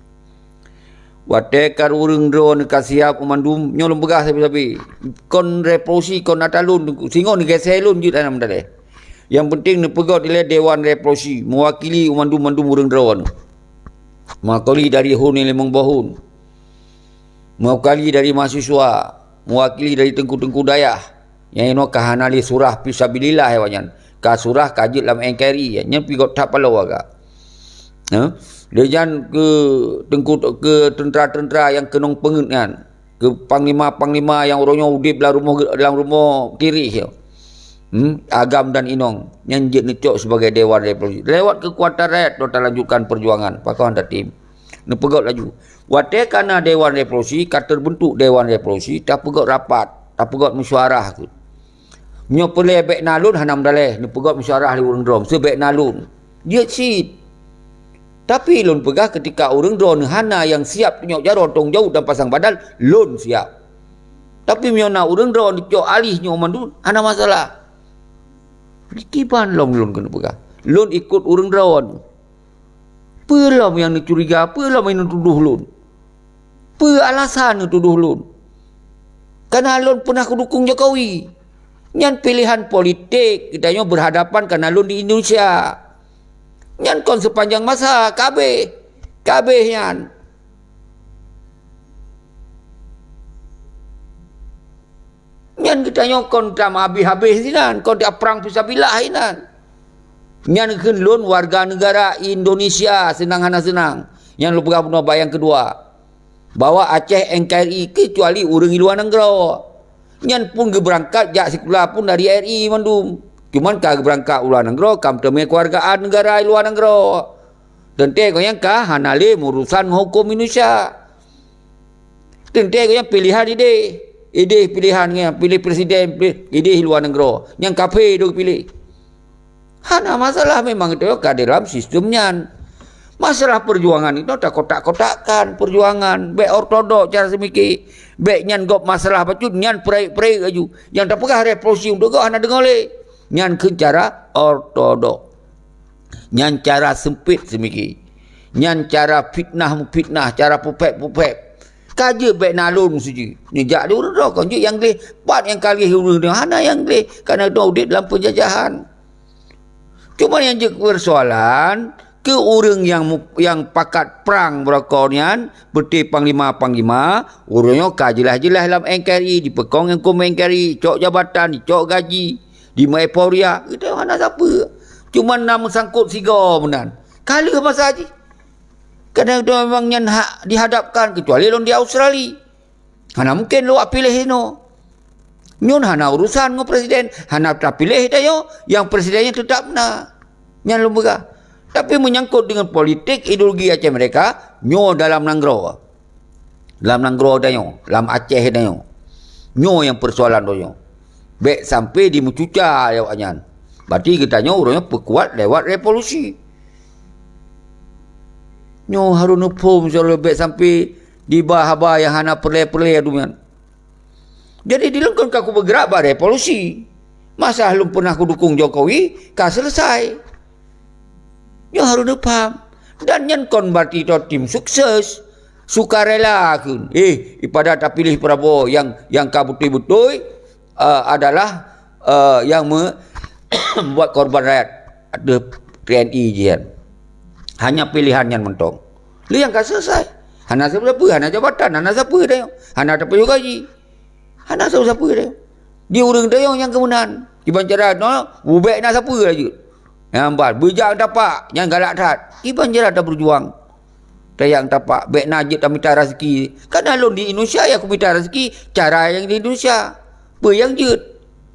Wate kar urang dor ne kasiap umandum nyo lum pegah sabi-sabi. Kon revolusi kon atalun singon ni geselun jut anam dale. Yang penting ni pegot oleh Dewan Revolusi mewakili umandum-mandum urang derawan. Mewakili dari Hun Lemong Bahun. Mewakili dari mahasiswa, mewakili dari tengku-tengku dayah. Yang ino kahanali surah fisabilillah hewanyan. Ka surah kajit lam NKRI nya pegot tak palau agak. Dia jangan ke tengku ke tentera-tentera yang kenong pengengan, ke panglima-panglima yang orangnya udip dalam rumah kiri. Agam dan Inong nyanjit necok sebagai Dewan Revolusi lewat kekuatan rakyat total lanjutkan perjuangan pakauan tim ne pegot laju wate kana Dewan Revolusi kata terbentuk Dewan Revolusi tak pegot rapat tak pegot mesyuarah tu nyo pele bek nalun hanam daleh ne pegot mesyuarah di urang drom sebek nalun dia sit tapi lun pegah ketika urang drom hana yang siap nyok jaro tong jauh dan pasang badan lun siap tapi miona urang drom nyok alih nyo mandun hana masalah. Kiban lom kena pegah. Lun ikut urang derawan. Pelom yang dicuriga, pelom yang tuduh lun. Pe alasan tuduh lun. Karena lun pernah kedukung Jokowi. Nyan pilihan politik kita nyo berhadapan karena lun di Indonesia. Nyan kon sepanjang masa kabeh nyan. Nyan kita nyokon tam habis-habis sinan, kau dia perang fisabilillah sinan. Nyan kenlun warga negara Indonesia senang. Yang lu pegah punya bayang kedua. Bawa Aceh NKRI kecuali urang luar negara. Nyan pun berangkat jak sekolah pun dari RI mandum. Cuman kag berangkat luar negara kam teme kewargaan negara luar negara. Tente kau yang kah hanale urusan hukum Indonesia. Tente kau yang pilihan ide pilihannya pilih presiden ide luar negara yang kafe duk pilih hana masalah memang itu ke dalam sistemnya Masalah perjuangan itu tak kotak-kotakkan perjuangan. Baik ortodok cara semikir. Baik nyan gop masalah apa tu nyan perai-perai aju. Yang tak pegah revolusi untuk gop hana dengar le. Nyan ke cara ortodok. Nyan cara sempit semikir. Nyan cara fitnah, cara pupek. Kaja baik nalun suji. Ni jak dia urang kan yang le pat yang kali urang dia hana yang le kerana dia audit dalam penjajahan. Cuma yang je persoalan ke orang yang pakat perang berakonian berti panglima orangnya jelas dalam NKRI dipekong yang kom NKRI cok jabatan cok gaji di Maiporia kita mana siapa cuma nama sangkut siga benar kala masa haji kadang itu memang yang dihadapkan kecuali lon di Australia hana mungkin lo pilih no nyun hana urusan ngo presiden hana tak pilih dayo yang presidennya tetap na nyan lumbaga. Tapi menyangkut dengan politik ideologi Aceh mereka, nyo dalam nanggro. Dalam nanggro dayo, dalam Aceh dayo. Nyo yang persoalan dayo. Baik sampai di mencuca awaknya. Berarti kita nyo orangnya perkuat lewat revolusi. Nyo harus nupum soal baik sampai di bahaba yang hana perle-perle aduman. Jadi dilengkon aku bergerak bah revolusi. Masa belum pernah aku dukung Jokowi, kah selesai. Yang harus faham. Dan yang kon berarti itu tim sukses. Sukarela kun. Ipada tak pilih Prabowo yang betul-betul adalah yang membuat korban rakyat. Ada TNI je. Hanya pilihan yang mentong. Lu yang kan selesai. Hana siapa, hana jabatan, hana siapa dia. Hana dapat juga gaji. Hana siapa dia. Dia orang dia yang kemenangan. Iban cara no, bubek nak siapa lagi. Yang bal, bijak tapak, yang galak tat. Iban jera dah berjuang. Yang tapak, baik najib tak minta rezeki. Kan alun di Indonesia ya aku minta rezeki, cara yang di Indonesia. Yang jut.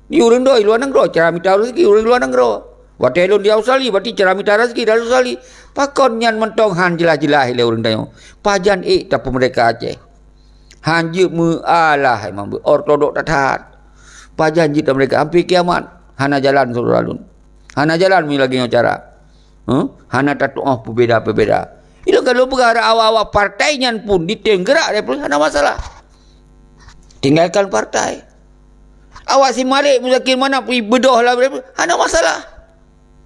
Di orang doi luar negara, cara minta rezeki orang luar negara. Waktu alun di Australia, berarti cara minta rezeki dari Australia. Pakon yang mentong han jelas-jelas le orang dayo. Pajan tak mereka Aceh. Han je alah memang ortodok tatat. Pajan je mereka hampir kiamat. Hana jalan seluruh alun. Hana jalan ni lagi yang cara. Hana tak berbeza. Itu kalau bergerak awal-awal partainya pun ditenggerak daripada hana masalah. Tinggalkan partai. Awak si Malik Muzakir mana pergi bedoh lah hana masalah.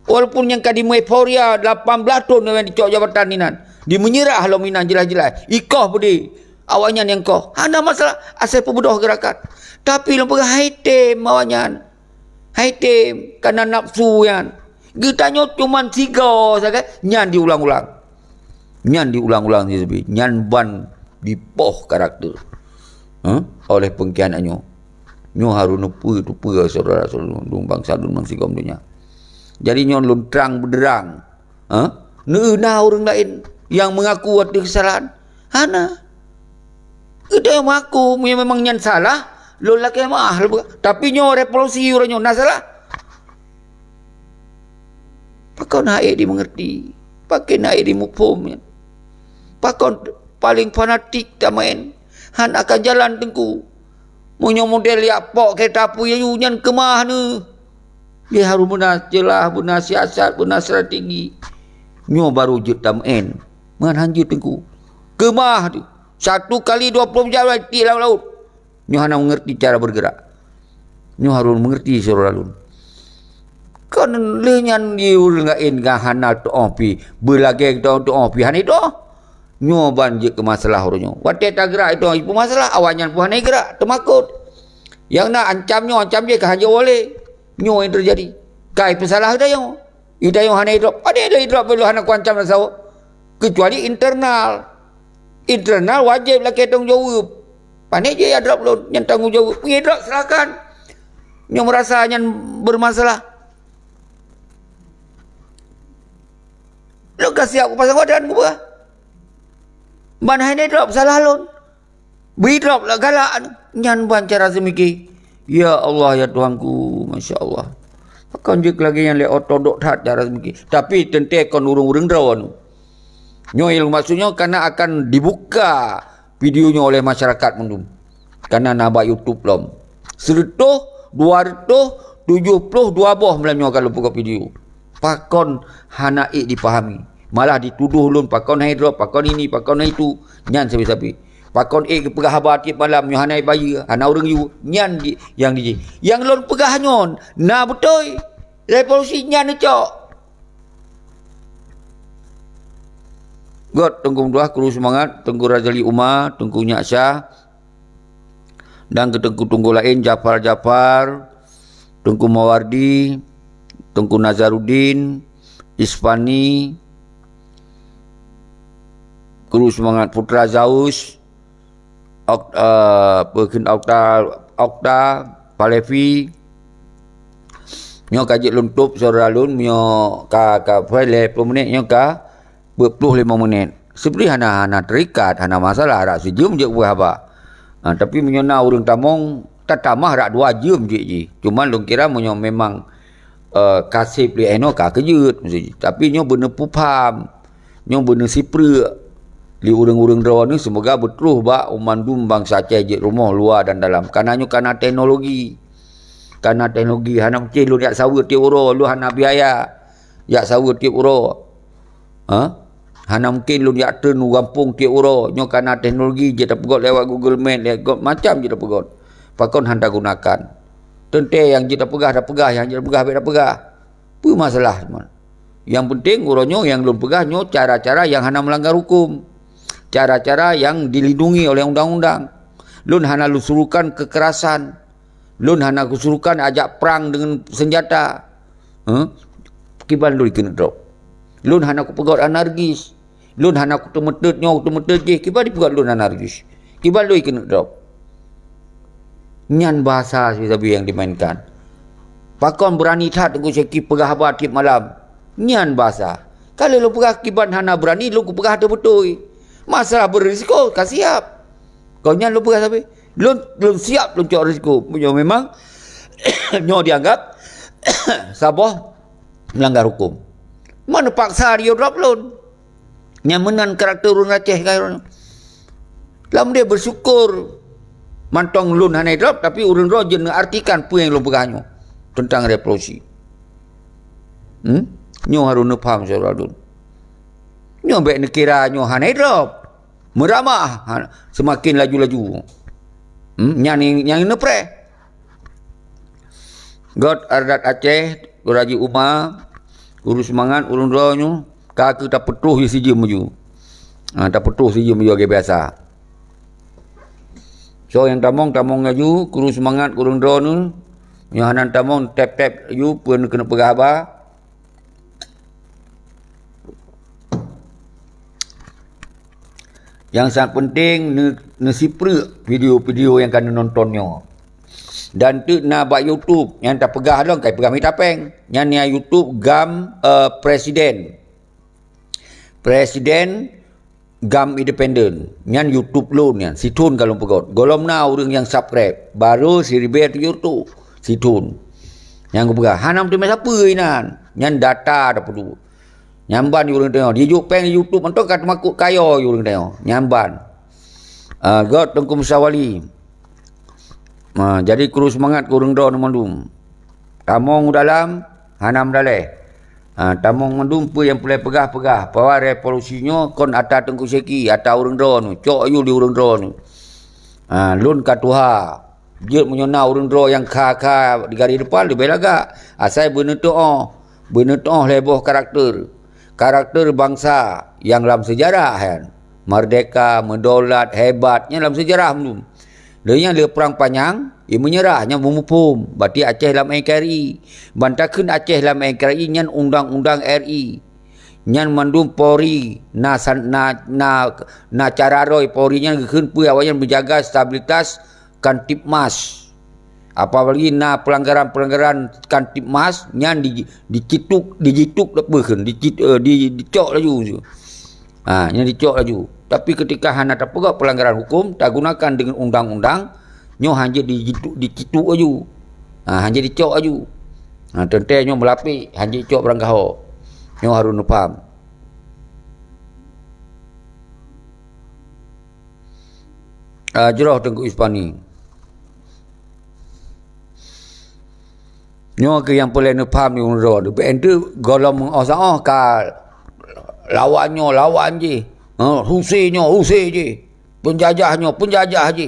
Walaupun yang kadi Maiporia 18 tahun yang dicok jabatan ni nan. Dia menyerah lo minan jelas-jelas. Ikoh budi. Awaknya yang koh. Hana masalah asal pebedoh gerakan. Tapi lo pergi haitem awaknya. Haitem kerana nafsu yang kita nyot cuman 3 saja nyan diulang-ulang nyan ban dipoh karakter oleh pengkhianatnya nyo harus nupu saudara-saudara bangsa bangsa kaum dunia jadi nyon lun terang benderang neuna orang lain yang mengaku ada kesalahan hana kita yang mengaku memang nyan salah lo laki mah tapi nyo revolusi orangnya nak salah pakon naik dimengerti pakai naik dimupum pakon paling fanatik tak main han akan jalan tengku munyo model ya pok kereta api yang nyan kemah ni dia harus benar siasat benar strategi nyo baru je tak main mengan hanjut tengku kemah tu 1 kali 20 jam di laut nyo hana mengerti cara bergerak. Nyo harus mengerti seluruh alun. Kan lenyan diul ngain hana tu opi, belage tu opi han itu. Nyo banjir ke masalah orangnya. Wate tak gerak itu ibu masalah awaknya pun hana gerak temakut. Yang nak ancam dia ke hanja boleh. Nyo yang terjadi. Kai pesalah dah yo. Ida yo hana drop. Ada drop belum hana ku ancam rasau. Kecuali internal. Internal wajib lah ketong jawab. Panik je ya drop load yang tanggungjawab. Pergi drop silakan. Yang merasa yang bermasalah. Lo kasih aku pasang wadah aku apa? Mana ini drop salah lon. Beri drop lah galak. Yang bancara semiki. Ya Allah ya Tuhanku. Masya Allah. Akan je lagi yang le ortodok tak cara semiki. Tapi tentu akan urung-urung drawan. Nyoil maksudnya karena akan dibuka videonya oleh masyarakat mendung. Karena nabak YouTube belum. 272 boh melalui kalau buka video. Pakon hanaik dipahami. Malah dituduh lun pakon hidrop, pakon ini, pakon itu. Nyan sabi-sabi. Pakon ke pegah habar tiap malam nyo hanai bayi, hana urang you. Nyan yang di. Yang lun pegah nyon. Nah betul. Revolusi nyan cok. God Tengku Mduah Kuru Semangat, Tengku Razali Umar, Tengku Nyak Syah, dan Tengku lain Jafar, Tengku Mawardi, Tengku Nazaruddin, Ispani, Kuru Semangat Putra Zaus, Okta, Palevi, nyo kajik luntup saudara lun, nyo ka file 10 menit, nyo ka 25 menit. Sebenarnya hana terikat, hana masalah rak sejam je buah apa. Tapi menyona urang tamong tatamah rak 2 jam je. Cuma lu kira menyo memang kasih beli eno ka kejut mesti. Tapi nyo bener pupam. Nyo bener sipre. Li urang-urang draw ni semoga betul ba umandum bangsa Aceh je rumah luar dan dalam. Karena teknologi. Karena teknologi hana mesti lu yak sawut tiap uro, lu hana biaya. Yak sawut tiap uro. Hana mungkin lu yak turn gampung tiap uro. Nyo karena teknologi je tak pegot lewat Google Map, lewat macam je tak pegot. Pakon handa gunakan. Tente yang je tak pegah, yang je tak pegah, tak pegah. Apa masalah teman? Yang penting uronyo yang lu pegah nyo cara-cara yang hana melanggar hukum. Cara-cara yang dilindungi oleh undang-undang. Lun hana lu suruhkan kekerasan. Lun hana kusuruhkan ajak perang dengan senjata. Kiban lu kena drop. Lun hana ku pegot anarkis. Lun hana ku temetet je. Kiban dipegot lun anarkis. Kiban lu kena drop. Nyan bahasa sabi yang dimainkan. Pakon berani tak tengku seki pegah habar tiap malam. Nyan bahasa. Kalau lu pegah kiban hana berani, lu ku pegah betul. Masalah berisiko, kau siap. Kau nyan lu pegah sabi. Lu siap lu cok risiko. Memang nyo dianggap Sabah melanggar hukum. Mana paksa dia drop lun. Nyamenan karakter urang Aceh kaya. Lam dia bersyukur mantong lun hanai drop tapi urang roh je artikan apa yang lu pegahnya tentang revolusi. Nyo harus faham saudara lun. Nyo baik nekira nyo hanai drop. Meramah semakin laju-laju. Yang nepre. God Ardat Aceh, Raji Umar, Guru Semangat, urung rohnya, kaki tak petuh si je meju. Tak petuh si je meju agak biasa. So yang tamong aju, Guru Semangat, urung rohnya, yang hanan tamong tap-tap aju, pun kena pegah apa. Yang sangat penting nesipre video-video yang kena nontonnya. Dan tu nak buat YouTube yang tak pegah dong, kai pegah mitapeng. Yang ni YouTube gam presiden. Presiden gam independen. Yang YouTube lo ni, situn kalau pegot. Golom na orang yang subscribe. Baru si ribet YouTube. Situn. Yang aku pegah. Hanam tu macam apa inan? Yang data dah perlu. Nyamban you orang tengok. Dia peng YouTube untuk kat makuk kaya you orang tengok. Nyamban. God Tengku Musawali. Jadi Kuru Semangat kurang dah mandum. Tamong dalam, hanam daleh. Tamong mandum apa yang boleh pegah-pegah. Bahawa revolusinya kon ata Tengku Seki, ata orang dah nu. Cok you di orang dah nu. Lun katuha. Dia menyona orang dah yang kha di garis depan lebih lagak. Asal benar leboh karakter. Karakter bangsa yang dalam sejarah kan. Merdeka, mendolat, hebatnya dalam sejarah belum. Dia le perang panjang, ia menyerahnya memupum. Berarti Aceh dalam NKRI. Bantakan Aceh dalam NKRI nyan undang-undang RI. Nyan mandum Polri na cara roy Polri nya geun pu awaknya menjaga stabilitas Kantipmas. Apalagi na pelanggaran Kantipmas nyan dijituk lepeun dicok laju. Nyan dicok laju. Tapi ketika hana tak pegat pelanggaran hukum, tak gunakan dengan undang-undang, nyo hanya dicituk aju. Hanya dicok aju. Tentang nyo melapik, hanya dicok beranggaho. Nyo harus faham. Jerah Tengku Ispani. Nyo ke yang boleh faham ni unro. Betul golong mengosak ka lawan je. Husay je. Penjajah je.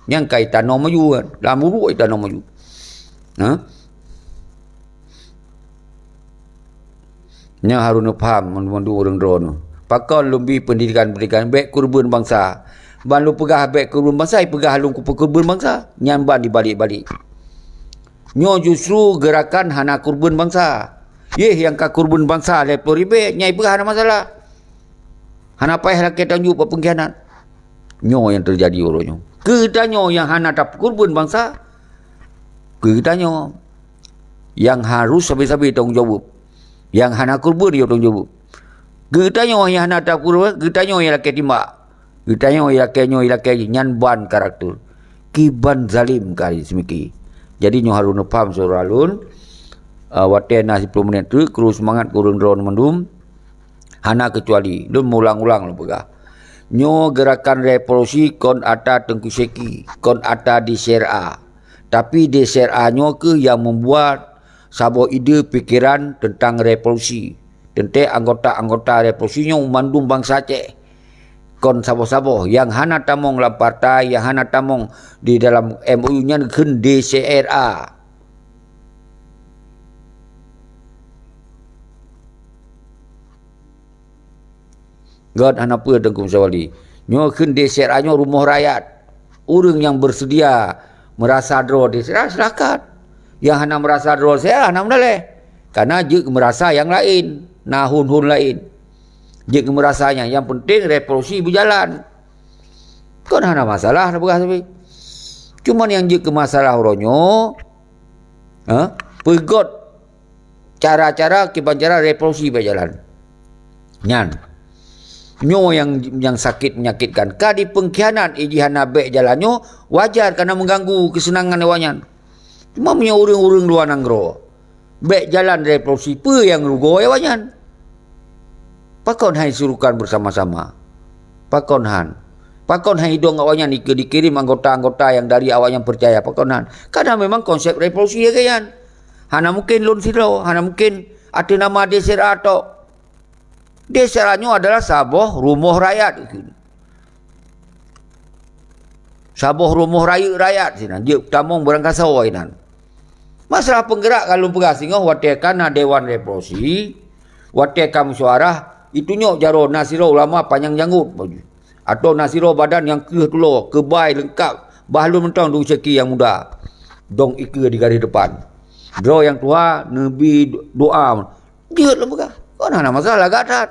Yang kaitan no maju kan. Dalam urut kaitan no maju. Yang harus faham mendu orang drone. Pakon lumbi pendidikan baik kurban bangsa. Ban lu pegah baik kurban bangsa, pegah lu kurban bangsa. Nyamban dibalik-balik. Nyo justru gerakan hana kurban bangsa. Yang ka kurban bangsa lepo ribe nyai pegah ada masalah. Hana payah rakyat tanjuk pengkhianat. Nyo yang terjadi orangnya. Ketanyo yang hana tak kurban bangsa. Ketanyo yang harus sabi-sabi tanggungjawab. Yang hana kurban dia tanggungjawab. Ketanyo yang hana tak kurban, ketanyo yang rakyat timbak. Ketanyo yang rakyat nyan ban karakter. Kiban zalim kali semiki. Jadi nyo harus faham surah alun. Watena 10 menit tu terus semangat kurang drone mendum. Hana kecuali lu ulang-ulang lu pegah. Nyo gerakan revolusi kon ata Tengku Seki, kon ata di SRA. Tapi di SRA nyo ke yang membuat sabo ide pikiran tentang revolusi. Tentang anggota-anggota revolusi nyo mandum bangsa Aceh. Kon sabo-sabo yang hana tamong dalam partai, yang hana tamong di dalam MOU nya gen DCRA. God hanapa Tengku Musawali. Nyo ken DCRA nyo rumah rakyat. Orang yang bersedia merasa draw DCRA silakan. Yang hana merasa draw saya hana boleh. Karena je merasa yang lain, nahun-hun lain. Je merasanya yang penting revolusi berjalan. Kan hana masalah bekas tapi. Cuman yang je masalah oronyo pegot cara-cara kibancara revolusi berjalan. Nyan. Nyo yang sakit menyakitkan. Kadi pengkhianat ijihana baik jalannya wajar karena mengganggu kesenangan awanyan. Cuma punya urang-urang luar nanggro. Baik jalan revolusi pe yang rugo awanyan. Pakon hai surukan bersama-sama. Pakon hai hidung awanyan dikirim anggota-anggota yang dari awanyan percaya pakonan. Karena memang konsep revolusi ya kayan. Hana mungkin lun siro, hana mungkin ada nama DCRA atau DCRA-nya adalah saboh rumah rakyat. Saboh rumah rakyat sini. Dia tamong berangkat sawah ini. Masalah penggerak kalau pegasingah watekan Dewan Revolusi, watekan musyawarah itu nyok jaro nasiro ulama panjang janggut atau nasiro badan yang ketulo kebai lengkap bahlun mentang du seki yang muda dong ike di garis depan. Draw yang tua nabi doa dia lembaga. Kau nak masalah gadat.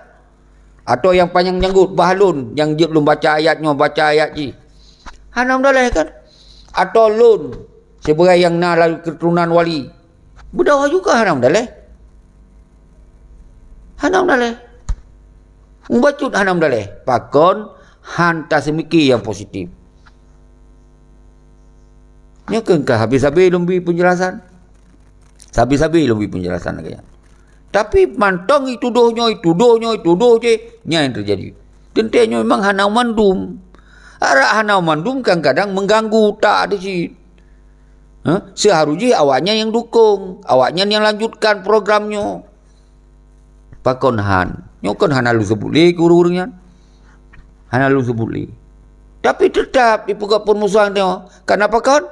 Atau yang panjang janggut bahlun yang dia belum baca ayatnya baca ayat ji. Hanam dah kan. Atau lun sebagai yang nak keturunan wali. Berdakwah juga hanam dah Hanam dah Membacut hanam dah Pakon hantar semiki yang positif. Ni kengkah habis-habis lumbi penjelasan. Habis-habis lumbi penjelasan lagi. Tapi mantong itu doh je. Nya yang terjadi. Tentunya memang hanau mandum. Arah hanau mandum kadang-kadang mengganggu tak ada sih. Seharusnya awaknya yang dukung, awaknya yang lanjutkan programnya. Pakon han. Nyokon hana lu sebuli guru-gurunya. Hana lu sebuli. Tapi tetap dipuka permusuhan dia. Kenapa kon?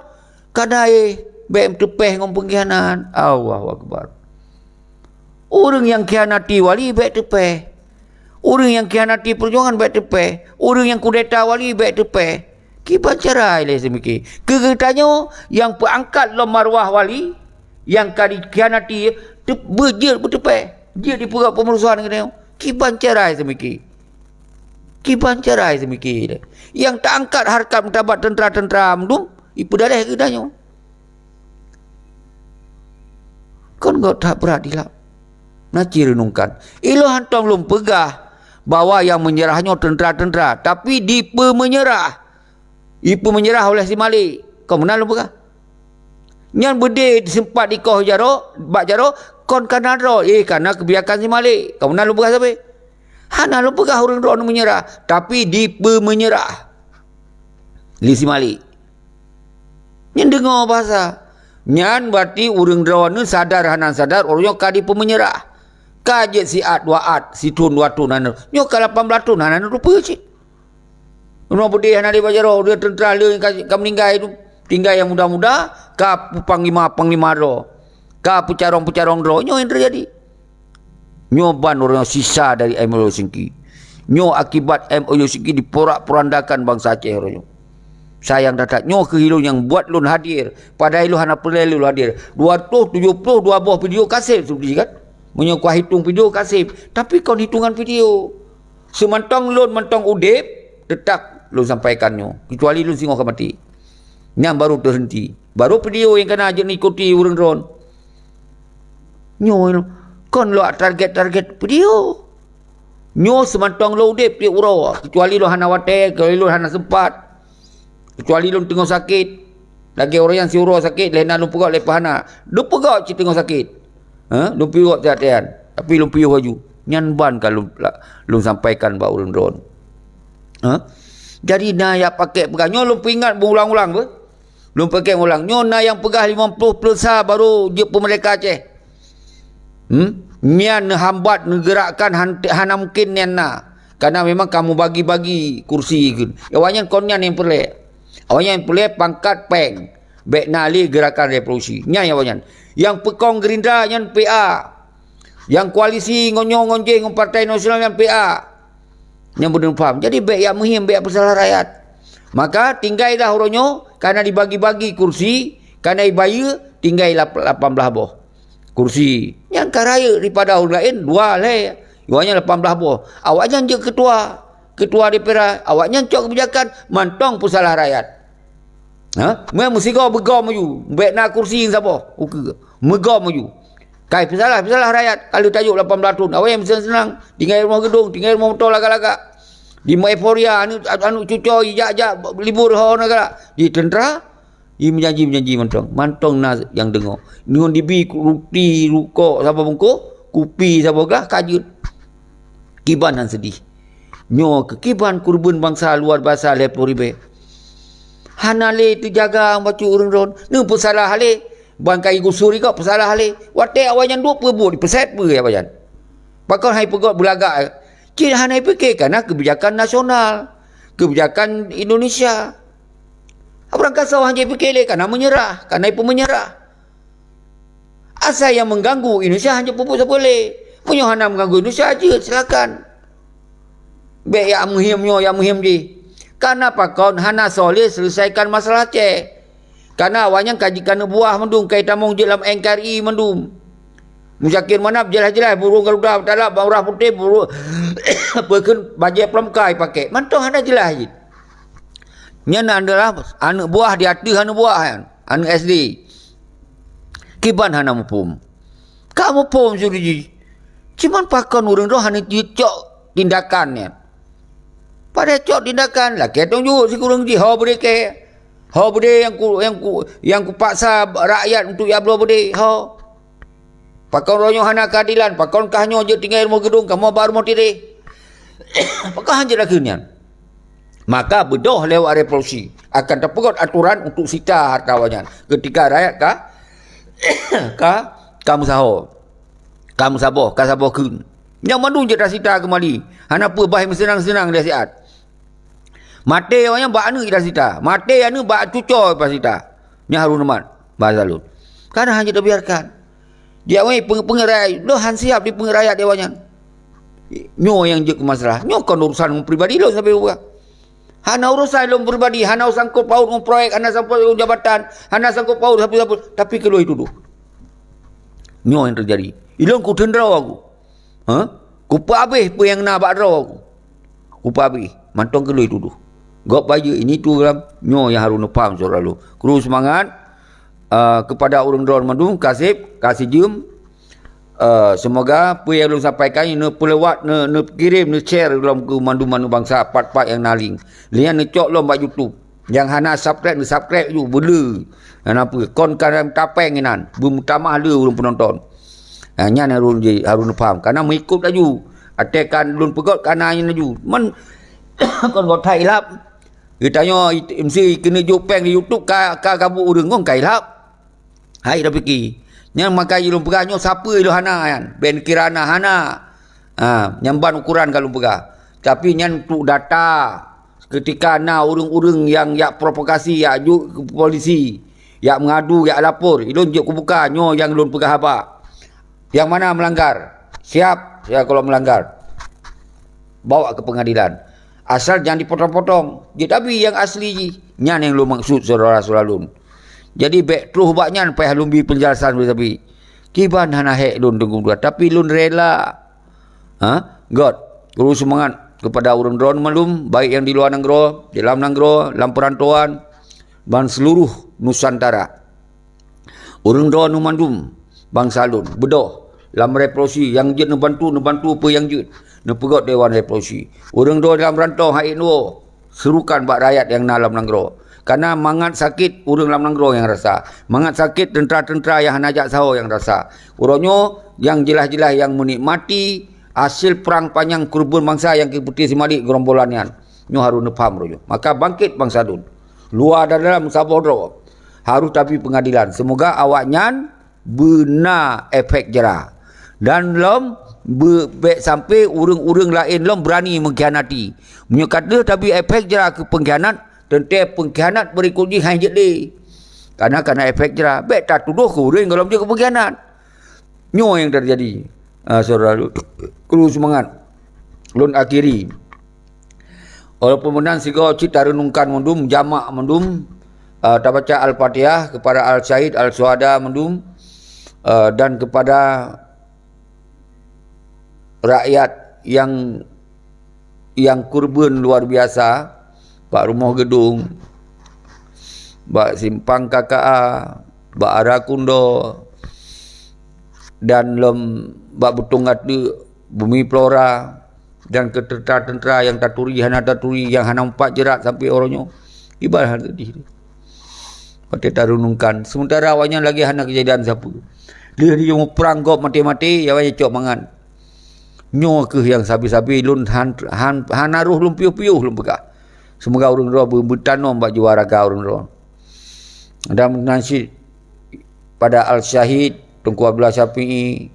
Karena BM tepeh ngom pengkhianat. Allahu Akbar. Orang yang khianati wali baik tepeh. Orang yang khianati perjuangan baik tepeh. Orang yang kudeta wali baik tepeh. Kiban cara ilai semiki. Kegetanya yang perangkat lo marwah wali yang kadi khianati berjir bertepeh. Dia dipura pemerusahaan kena. Kiban cara semiki. Kiban cara semiki. Yang tak angkat harkat mentabat tentera-tentera mendung ipu darah kegetanya. Kon gak tak beradilah. Naci renungkan. Ilo hantong belum pegah bahwa yang menyerahnya tentera-tentera. Tapi dipe menyerah. Ipu menyerah oleh si Malik. Kau menang lu pegah. Nyan berde sempat dikoh jaro. Bak jaro. Kon kanadro. Karena kebiakan si Malik. Kau menang lu pegah sampai. Hana lu pegah orang doang menyerah. Tapi dipe menyerah. Li si Malik. Nyan dengar bahasa. Nyan berarti orang doang sadar. Hana sadar. Orangnya kadi pemenyerah. Kajet si at dua at, si tun dua tun anu. Nyo ka 18 tun anu rupa cik. Uno budi hana di bajaro dia tentera dia ka meninggal itu. Tinggal yang muda-muda ka panglima ro. Ka pucarong ro nyo yang terjadi. Nyo ban orang sisa dari MO Singki. Nyo akibat MO Singki diporak-porandakan bangsa Aceh ro. Sayang datat nyo kehilun yang buat lun hadir. Padahal lu hana perlu lu hadir. 272 buah video kaset seperti kan. Menyokong hitung video kasih, tapi kau hitungan video semantong lun mentong udip tetap lun sampaikannya, kecuali lun singok mati yang baru terhenti, baru video yang kena aja ikuti urang ron nyo kon lo target video nyo semantong lo udip dia urau, kecuali lo hana wate, kecuali lo hana sempat, kecuali lo tengah sakit lagi orang yang si urau sakit lena lu pegak lepas hana lu pegak si tengah sakit. Lumpi wak tiap-tiap tapi lumpi waju nyan ban kalau lu sampaikan ba urang ron. Jadi na ya pakai pegang nyo lumpi ingat berulang-ulang ber. Lu pakai ulang nyo na yang pegah 50 pelsa baru je pemerintah Aceh. Nyan hambat gerakkan hana mungkin nyan na. Karena memang kamu bagi-bagi kursi gitu. Awaknya kon nyan yang pelek. Awaknya yang pelek pangkat peng. Baik nali gerakan revolusi. Nyan awaknya. Yang pekong Gerindra yang PA, yang koalisi ngonyong-ngonjeng Partai Nasional yang PA, yang belum faham. Jadi baik yang muhim, baik pesalah rakyat. Maka tinggal dah oronyo, karena dibagi-bagi kursi, karena ibaya tinggal 18 boh kursi. Yang karaya daripada orang lain 2 leh. Iwanya 18 boh. Awaknya je ketua DPR, awaknya cok kebijakan mantong pesalah rakyat. Memang mesti kau begau maju. Baik nak kursi yang siapa? Megau maju. Kai pesalah rakyat. Kalau tajuk 18 tahun. Awak yang senang. Tinggal rumah gedung. Tinggal rumah motor lagak-lagak. Di euforia. Anu cucok. Ijak-ijak. Libur. Di tentera. Dia menjanji mantong. Mantong nak yang dengar. Dengan dibi ruti, rukok. Siapa bungkuk. Kupi. Siapa kah. Kajut. Kiban dan sedih. Nyo kekiban kurban bangsa luar biasa. Lepur ribe. Hanale tu jaga baca urang ron. Ni pesalah hale. Bangkai gusuri kau pesalah hale. Wate awajan 20 bu di peset ber ya bajan. Pakon hai pegot belagak. Cik hanai fikir karena kebijakan nasional. Kebijakan Indonesia. Orang kasau hanya fikir karena menyerah, karena pemenyerah. Asal yang mengganggu Indonesia hanya pupuk boleh. Punya hana mengganggu Indonesia aja silakan. Baik yang muhim di. Karena pakon hana soleh selesaikan masalah Aceh. Karena awalnya kajikan buah mendung kaitan mong dalam NKRI mendung. Musyakir mana jelas-jelas burung garuda talak baurah putih burung pekan bajai pelamkai pakai. Mantong hana jelas je. Nyana adalah anak buah di hati hana buah kan. Anak SD. Kiban hana mupum. Kamu pum suri. Cuman pakon urang roh hana cok tindakannya. Pada cok tindakan lah ketong juga si kurang ji ha boleh ke ha boleh yang ku paksa rakyat untuk ya boleh ha pakon ronyo hana keadilan pakon kahnyo je tinggal rumah gedung kamu baru mau tiri pakon hanya lakunya maka bedoh lewat revolusi akan terpegot aturan untuk sita harta wajan ketika rakyat kamu saboh kun yang mandung je dah sita kembali hana apa bahan senang-senang dia siat mate orang bak anu kita sita. Mate anu bak cucoi pas sita. Nya harun mat bahasa lu. Karena hanya dibiarkan. Dia wei pengerai, lo han siap di pengerai dia wanya. Nyo yang je ke masalah. Nyo kan urusan pribadi lo sampai buka. Hana urusan lo pribadi, hana sangkut paut dengan proyek, hana sangkut jabatan, hana sangkut paut apa tapi kalau itu tu. Nyo yang terjadi. Ilong ku tendrau aku. Ku pa habis apa yang nak bak draw aku. Ku pa habis. Mantong kalau itu tu. Gop baju ini tu dalam nyo yang harus faham surah lu. Kru semangat kepada orang drone mandung kasih jum. Semoga apa yang lu sampaikan ini pelewat ne kirim ne share dalam ke mandu-mandu bangsa part-part yang naling. Lian ne cok lo bak YouTube. Yang hana subscribe ju bela. Kenapa? Kon kan tapeng inan. Bermutamah ada orang penonton. Nya harus faham karena mengikut laju. Atekan lun pegot karena nya laju. Man kon go thai lap. Ditanya MC kena jopeng di YouTube ka kabu urang kong kai lap. Hai dah fikir. Yang makai ilmu pegah nyo siapa ilu hana kan? Ben kirana hana. Nyamban ukuran kalau pegah. Tapi nyan tu data ketika na urang-urang yang yak provokasi yak juk ke polisi, yak mengadu, yak lapor, ilun juk buka nyo yang ilun pegah apa? Yang mana melanggar? Siap ya kalau melanggar. Bawa ke pengadilan. Asal jangan dipotong-potong. Tapi yang asli ji, nyan yang lu maksud saudara-saudara lun. Jadi baik terus baknya payah lumbi penjelasan tapi kiban hana hek lun tunggu dua tapi lun rela. God, guru semangat kepada orang drone malum baik yang di luar negara, di dalam negara, dalam perantauan dan seluruh Nusantara. Orang drone mandum bangsa lun bedoh dalam revolusi yang jet membantu apa yang jet nepegot Dewan Revolusi. Orang drone dalam rantau hai no serukan bak rakyat yang dalam negara. Karena mangat sakit urang dalam negara yang rasa. Mangat sakit tentera-tentera yang hanajak saho yang rasa. Uronyo yang jelas-jelas yang menikmati hasil perang panjang kurban bangsa yang keputih simalik gerombolan yan. Nyo harus nepam rojo. Maka bangkit bangsa dun. Luar dan dalam sabodro. Harus tapi pengadilan. Semoga awaknya benar efek jerah. Dan lom baik sampai urang-urang lain lom berani mengkhianati. Menyukata tapi efek jerah ke pengkhianat tentang pengkhianat berikutnya hanya jadi. Karena efek jerah. Baik tak tuduh ke urang kalau dia ke pengkhianat. Nyo yang terjadi. Saudara kru semangat. Lun akhiri. Walaupun menang sigo cita renungkan mendum jamak mendum tak baca Al-Fatihah kepada Al-Syahid Al-Suhada mendum dan kepada rakyat yang kurban luar biasa, Pak Rumah Gedung, Pak Simpang KKA, Pak Arakundo dan Pak Butung Atu, Bumi Flora dan tentera-tentera yang taturi yang hana 4 jerat sampai orangnya ibarat tadi. Patut renungkan. Sementara awaknya lagi hana kejadian siapa. Dia mau perang gop mati-mati, ya awaknya cok mangan. Nyo ke yang sabi-sabi lun hana ruh lun piuh-piuh lun pegah. Semoga orang roh bertanom bak juara ka orang roh. Dan menasib pada Al-Syahid Tengku Abdullah Syafi'i,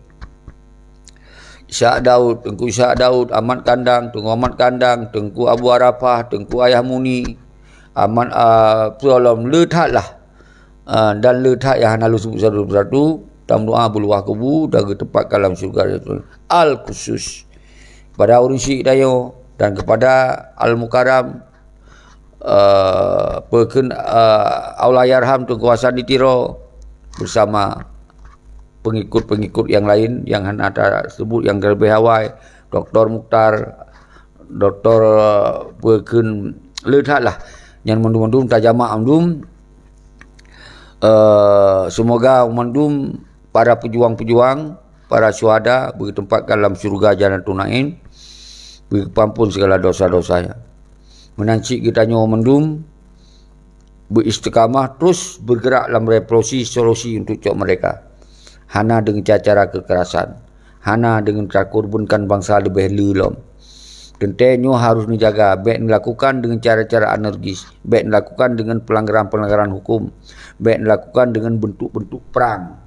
Isyak Daud, Tengku Isyak Daud, Ahmad Kandang, Tengku Ahmad Kandang, Tengku Abu Arafah, Tengku Ayah Muni, Ahmad Pualam lethatlah dan lethat yang hana lu sebut satu-satu dalam doa buluah kubu dan ke tempat kalam syurga Al-Khusus kepada orang Syekh Dayo dan kepada Al-Mukarram Aulayarham Tengku Hasan Ditiro bersama pengikut-pengikut yang lain yang hana sebut yang lebih hawai Dr. Mukhtar, Dr. Berken lethatlah yang mendum-mendum tajamak mendum semoga mendum para pejuang-pejuang, para syuhada bertempatkan dalam syurga Jannatul Naim, berampun segala dosa-dosanya. Menancik kita nyawa mendum beristiqamah terus bergerak dalam revolusi solusi untuk cok mereka. Hana dengan cara kekerasan, hana dengan cara kurbankan bangsa lebih lelom. Tentunya harus dijaga, baik dilakukan dengan cara-cara energis, baik dilakukan dengan pelanggaran-pelanggaran hukum, baik dilakukan dengan bentuk-bentuk perang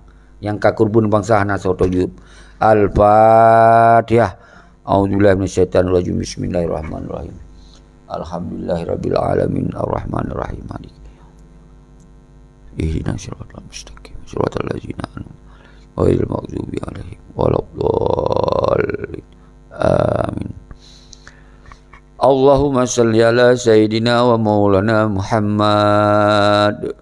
yang kakurban bangsa hana sautojub. Al-Fatihah. A'udzubillahi minasyaitonir rajim. Bismillahirrahmanirrahim. Alhamdulillahirabbil alamin arrahmanir rahim. Ihdinas siratal mustaqim. Siratal ladzina an'amta 'alaihim ghairil maghdubi 'alaihim waladdallin. Amin. Allahumma salli ala sayyidina wa maulana Muhammad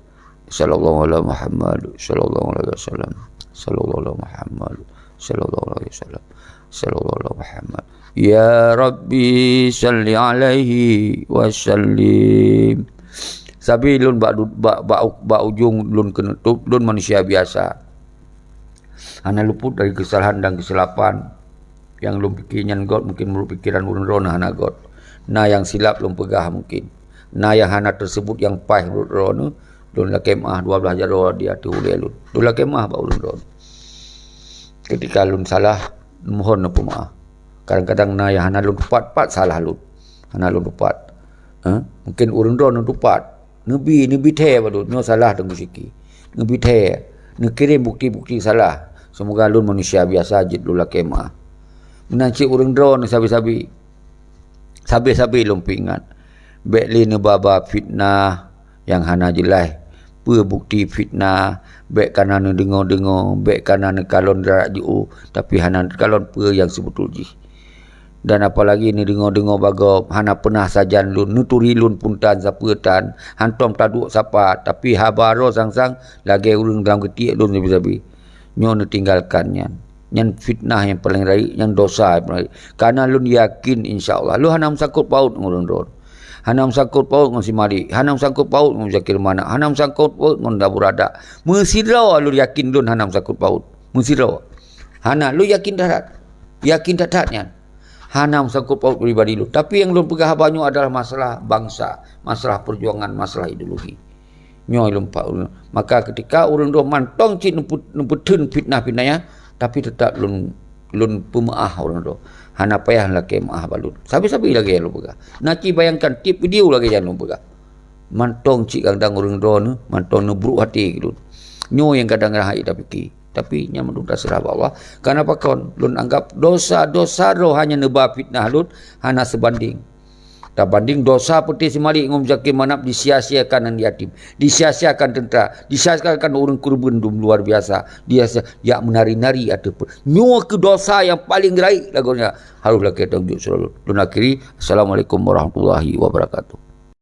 sallallahu alaihi Muhammad sallallahu alaihi wasallam sallallahu alaihi Muhammad sallallahu alaihi wasallam sallallahu alaihi Muhammad ya Rabbi salli alaihi wasallim. Sabi lun bak ujung lun kena tup lun manusia biasa. Hana luput dari kesalahan dan kesilapan yang lun pikirnya God mungkin menurut pikiran urun rona hana God. Nah yang silap lun pegah mungkin. Nah yang hana tersebut yang pah menurut rona lun la kemah 12 jaro dia tu uleh lun. Lun la kemah ba urun rona. Ketika lun salah mohon apa maaf. Kadang-kadang nah yang hana lun tepat salah lun. Hana lun tepat. Mungkin urun rona tepat. Nebi the badut nyo salah tengku siki. Nebi the Nak kirim bukti-bukti salah. Semoga lun manusia biasa jid lula kemah. Menancik urang drone sabi-sabi. Sabi-sabi lun ingat. Baik li baba fitnah yang hana jelas. Bukti fitnah. Baik kanan dengar-dengar. Baik kanan kalon darat jiu. Tapi hana kalon yang sebetul ji. Dan apalagi ni dengar-dengar bagop hana pernah sajan lun nuturi lun puntan sapetan hantom taduk sapa tapi habaro sang-sang lagi urang dalam ketik lun sabi-sabi nyo tinggalkannya nyan fitnah yang paling raik yang dosa yang paling raik. Karena lun yakin insyaallah lu hana sangkut paut ngurang ron hana sangkut paut ngon si mari hana sangkut paut ngon zakir mana hana sangkut paut ngon daburada mesirau lu yakin lun hana sangkut paut mesirau hana lu yakin daratnya hana sangkut paut pribadi lu. Tapi yang lu pegang banyak adalah masalah bangsa, masalah perjuangan, masalah ideologi. Nyo ilmu pak. Maka ketika orang dua mantong cin numputun fitnah-fitnahnya, tapi tetap lun pemaah orang dua. Hana payah lagi maah balut. Sabi-sabi lagi lu pegang. Naci bayangkan tip video lagi jangan lu pegang. Mantong cik kadang orang dua nu, mantong nu buruk hati gitu. Nyo yang kadang-kadang hai tapi nya menurut terserah Allah. Karena apa kawan? Lun anggap dosa-dosa roh hanya nebah fitnah lun hana sebanding. Tak banding dosa putih semali ngom zakim manap disia-siakan dan yatim, disia-siakan tentera, disia-siakan orang kurban luar biasa. Dia ya menari-nari ataupun nyo ke dosa yang paling raik lagunya haruslah kita tunjuk selalu. Lun akhiri, assalamualaikum warahmatullahi wabarakatuh.